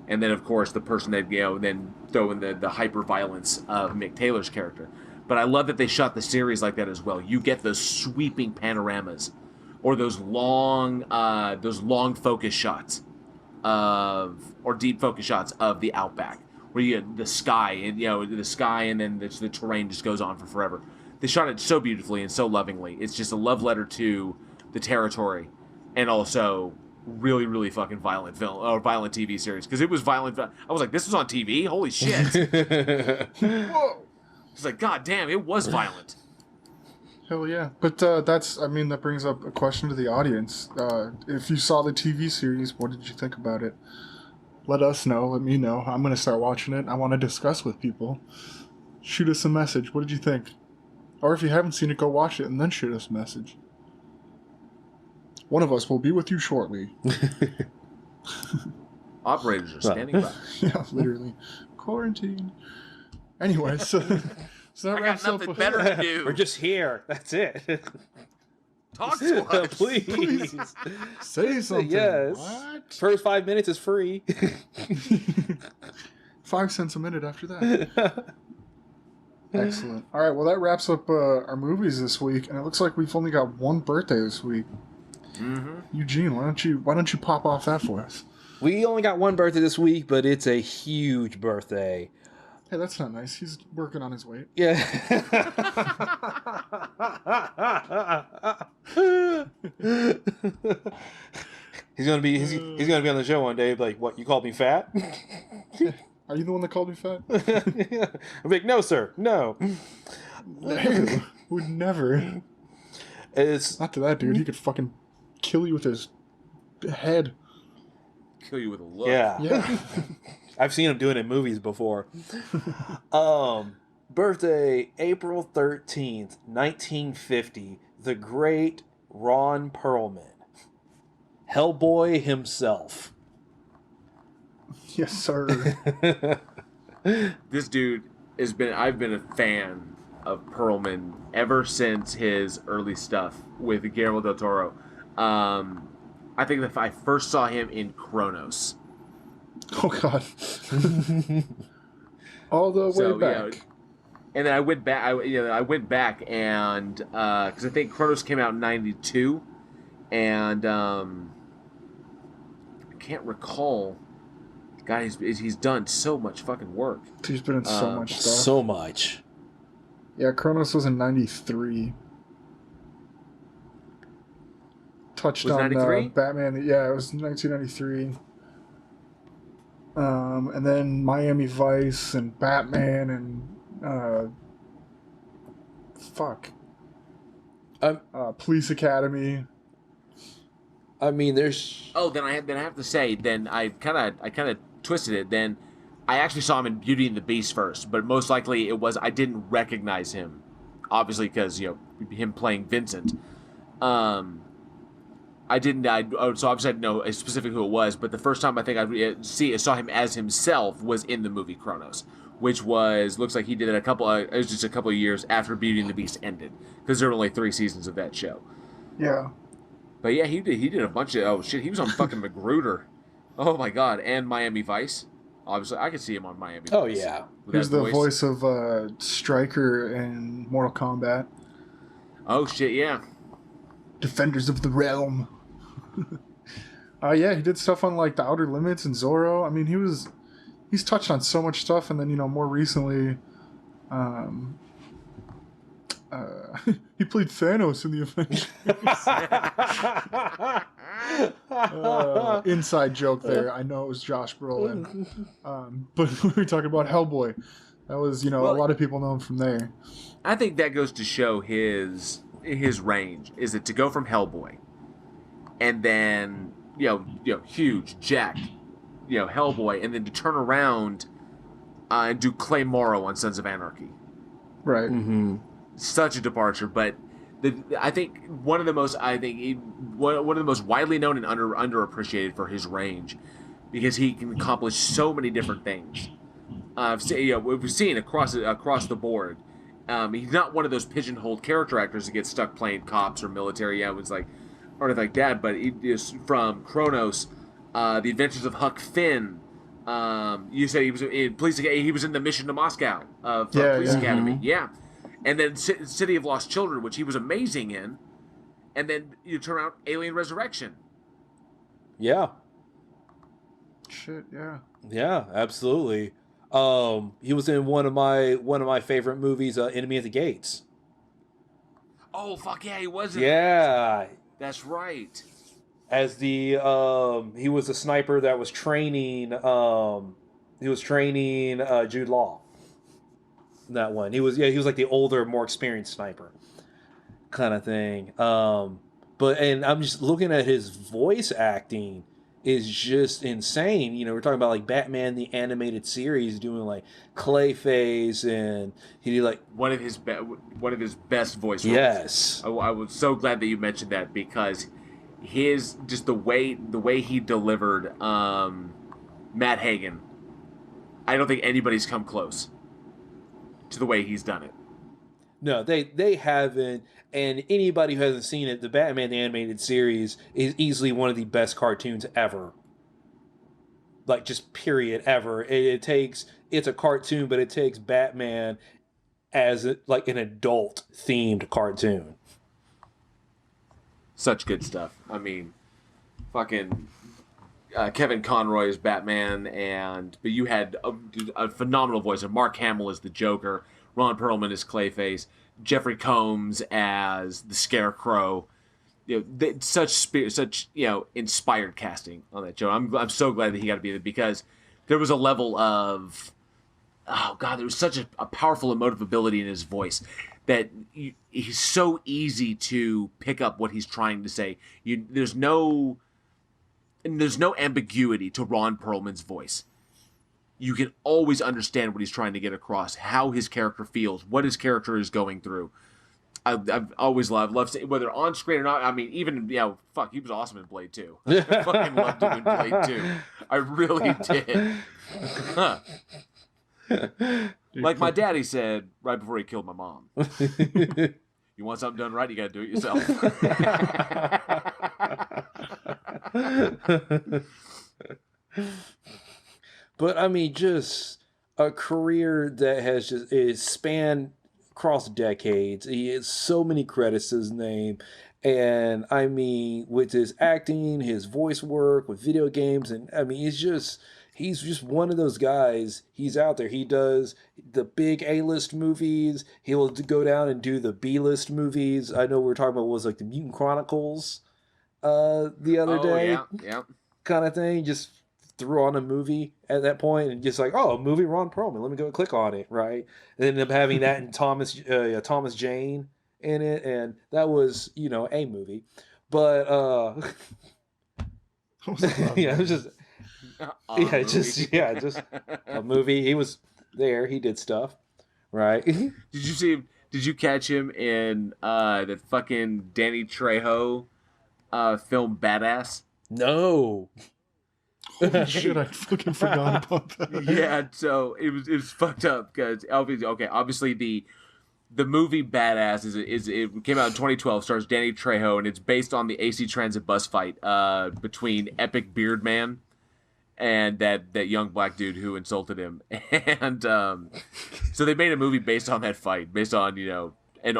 and then of course the person that then throw in the hyper violence of Mick Taylor's character. But I love that they shot the series like that as well. You get those sweeping panoramas or those long focus shots or deep focus shots of the outback, where you get the sky and then the terrain just goes on for forever. They shot it so beautifully and so lovingly. It's just a love letter to the territory, and also really, really fucking violent film or violent TV series, because it was violent. I was like, this was on TV? Holy shit! Whoa! It's like, god damn, it was violent. Hell yeah. But that brings up a question to the audience. If you saw the TV series, what did you think about it? Let us know. Let me know. I'm going to start watching it. I want to discuss with people. Shoot us a message. What did you think? Or if you haven't seen it, go watch it and then shoot us a message. One of us will be with you shortly. Operators are standing by. Yeah, literally. Quarantine. Anyway, so that I got nothing better to do. We're just here. That's it. Talk to us. Please. Say something. Yes. What? First 5 minutes is free. 5 cents a minute after that. Excellent. All right, well, that wraps up our movies this week, and it looks like we've only got one birthday this week. Mm-hmm. Eugene, why don't you pop off that for us? We only got one birthday this week, but it's a huge birthday. Hey, that's not nice. He's working on his weight. Yeah. he's gonna be on the show one day. Like, what? You called me fat? Are you the one that called me fat? I'm like, no, sir, no. No, would never. It's not to that dude. He could fucking kill you with his head. Kill you with a look. Yeah. I've seen him do it in movies before. Birthday, April 13th, 1950. The great Ron Perlman. Hellboy himself. Yes, sir. This dude I've been a fan of Perlman ever since his early stuff with Guillermo del Toro. I think that I first saw him in Kronos. Oh God! All the way back. Yeah, and then I went back. I went back and because I think Kronos came out in '92, and I can't recall. God, he's done so much fucking work. He's been in so much stuff. So much. Yeah, Kronos was in '93. Touched was on 93? Batman. Yeah, it was 1993. And then Miami Vice and Batman and Police Academy. I mean, there's. Oh, then I have to say. Then I kind of twisted it. Then I actually saw him in Beauty and the Beast first, but most likely I didn't recognize him, obviously because him playing Vincent. I didn't. So obviously I didn't know specifically who it was, but the first time I think I saw him as himself was in the movie Kronos, which looks like he did it it was just a couple of years after Beauty and the Beast ended, because there were only 3 seasons of that show. Yeah. But yeah, he did a bunch of he was on fucking Magruder. Oh my god, and Miami Vice. Obviously, I could see him on Miami Vice. Oh yeah, he's the voice of Stryker in Mortal Kombat. Oh shit, yeah. Defenders of the Realm. Yeah, he did stuff on like The Outer Limits and Zorro. I mean, he's touched on so much stuff, and then more recently, he played Thanos in the Avengers. Inside joke there. I know it was Josh Brolin, but we were talking about Hellboy. That was a lot of people know him from there. I think that goes to show his range. Is it to go from Hellboy, and then huge jacked, Hellboy, and then to turn around and do Clay Morrow on Sons of Anarchy. Right. Mm-hmm. Such a departure, but I think one of the most widely known and underappreciated for his range, because he can accomplish so many different things. We've seen across the board. He's not one of those pigeonholed character actors that gets stuck playing cops or military. Yeah, it was like or anything like that. But he is from Kronos, The Adventures of Huck Finn. You said he was in Police. He was in the Mission to Moscow of Police Academy. Mm-hmm. Yeah. And then City of Lost Children, which he was amazing in. And then you turn around, Alien Resurrection. Yeah. Shit, yeah. Yeah, absolutely. He was in one of my favorite movies, Enemy at the Gates. Oh fuck yeah, he was in that. Yeah, That's right. as the he was a sniper that was training Jude Law. In that one, he was like the older, more experienced sniper kind of thing. And I'm just looking at his voice acting is just insane. We're talking about like Batman the animated series doing like Clayface, and he did like One of his best voice roles. yes, I was so glad that you mentioned that because his just the way he delivered Matt Hagen, I don't think anybody's come close to the way he's done it. no, they haven't. And anybody who hasn't seen it, the Batman the animated series is easily one of the best cartoons ever. Like just period ever. It's a cartoon, but it takes Batman as like an adult themed cartoon. Such good stuff. I mean, fucking Kevin Conroy is Batman, but you had a phenomenal voice. And Mark Hamill is the Joker. Ron Perlman is Clayface. Jeffrey Combs as the Scarecrow. Such inspired casting on that show. I'm so glad that he got to be there because there was a level of there was such a powerful emotive ability in his voice that he's so easy to pick up what he's trying to say. There's no ambiguity to Ron Perlman's voice. You can always understand what he's trying to get across, how his character feels, what his character is going through. I've always loved seeing, whether on screen or not. I mean, even he was awesome in Blade 2. I fucking loved him in Blade 2. I really did. Huh. Like my daddy said right before he killed my mom. You want something done right, you got to do it yourself. But I mean, just a career that has just is spanned across decades. He has so many credits to his name, and I mean, with his acting, his voice work, with video games, and I mean, he's just one of those guys. He's out there. He does the big A-list movies. He will go down and do the B-list movies. I know we were talking about was like the Mutant Chronicles the other day. Yeah. Kind of thing. Just threw on a movie at that point and just like, oh, a movie Ron Perlman. Let me go click on it, right? And ended up having that and Thomas Jane in it, and that was a movie. But yeah, it was just just a movie. He was there. He did stuff, right? Did you catch him in the fucking Danny Trejo film Badass? No. Holy shit, I fucking forgot about that. Yeah, so it was fucked up because obviously the movie Badass it came out in 2012, stars Danny Trejo, and it's based on the AC Transit bus fight between Epic Beard Man and that young black dude who insulted him. And so they made a movie based on that fight, based on an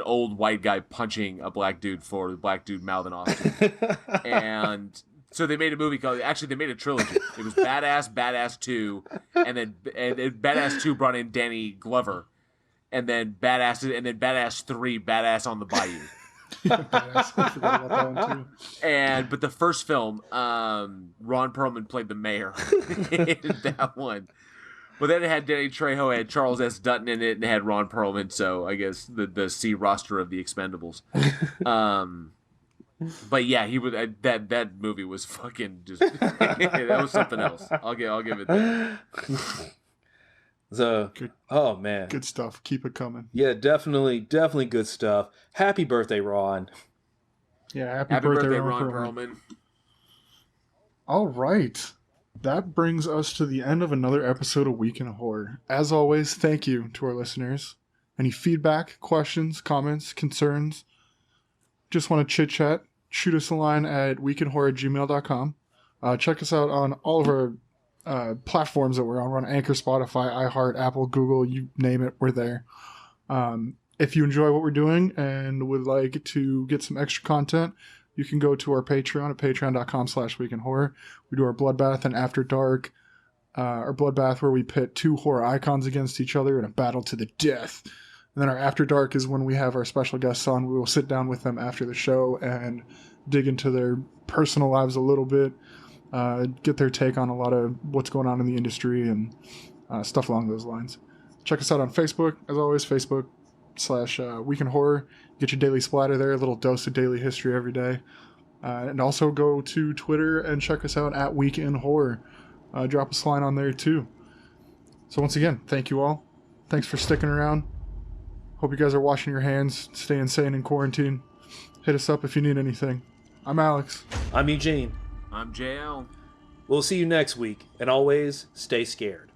old white guy punching a black dude for the black dude mouthing off to him. And so they made a movie they made a trilogy. It was Badass, Badass 2, and then Badass 2 brought in Danny Glover, and then Badass 3, Badass on the Bayou. Badass. I forgot about that one too. But the first film, Ron Perlman played the mayor in that one. But then it had Danny Trejo, it had Charles S. Dutton in it, and it had Ron Perlman, so I guess the C roster of the Expendables. But yeah, he would that movie was fucking just that was something else. I'll give it that. So, oh man, good stuff. Keep it coming. Yeah, definitely good stuff. Happy birthday, Ron. Yeah, happy birthday, Ron Perlman. All right. That brings us to the end of another episode of Week in Horror. As always, thank you to our listeners. Any feedback, questions, comments, concerns, just want to chit-chat, shoot us a line at weekinhorror@gmail.com. Check us out on all of our platforms that we're on. We're on Anchor, Spotify, iHeart, Apple, Google, you name it, we're there. if you enjoy what we're doing and would like to get some extra content, you can go to our Patreon at patreon.com/weekinhorror. We do our Bloodbath and After Dark, our Bloodbath where we pit 2 horror icons against each other in a battle to the death. And then our After Dark is when we have our special guests on. We will sit down with them after the show and dig into their personal lives a little bit, get their take on a lot of what's going on in the industry and stuff along those lines. Check us out on Facebook, as always, Facebook/Week in Horror. Get your daily splatter there, a little dose of daily history every day. And also go to Twitter and check us out at Week in Horror. Drop us a line on there too. So once again, thank you all. Thanks for sticking around. Hope you guys are washing your hands, staying sane in quarantine. Hit us up if you need anything. I'm Alex. I'm Eugene. I'm JL. We'll see you next week, and always stay scared.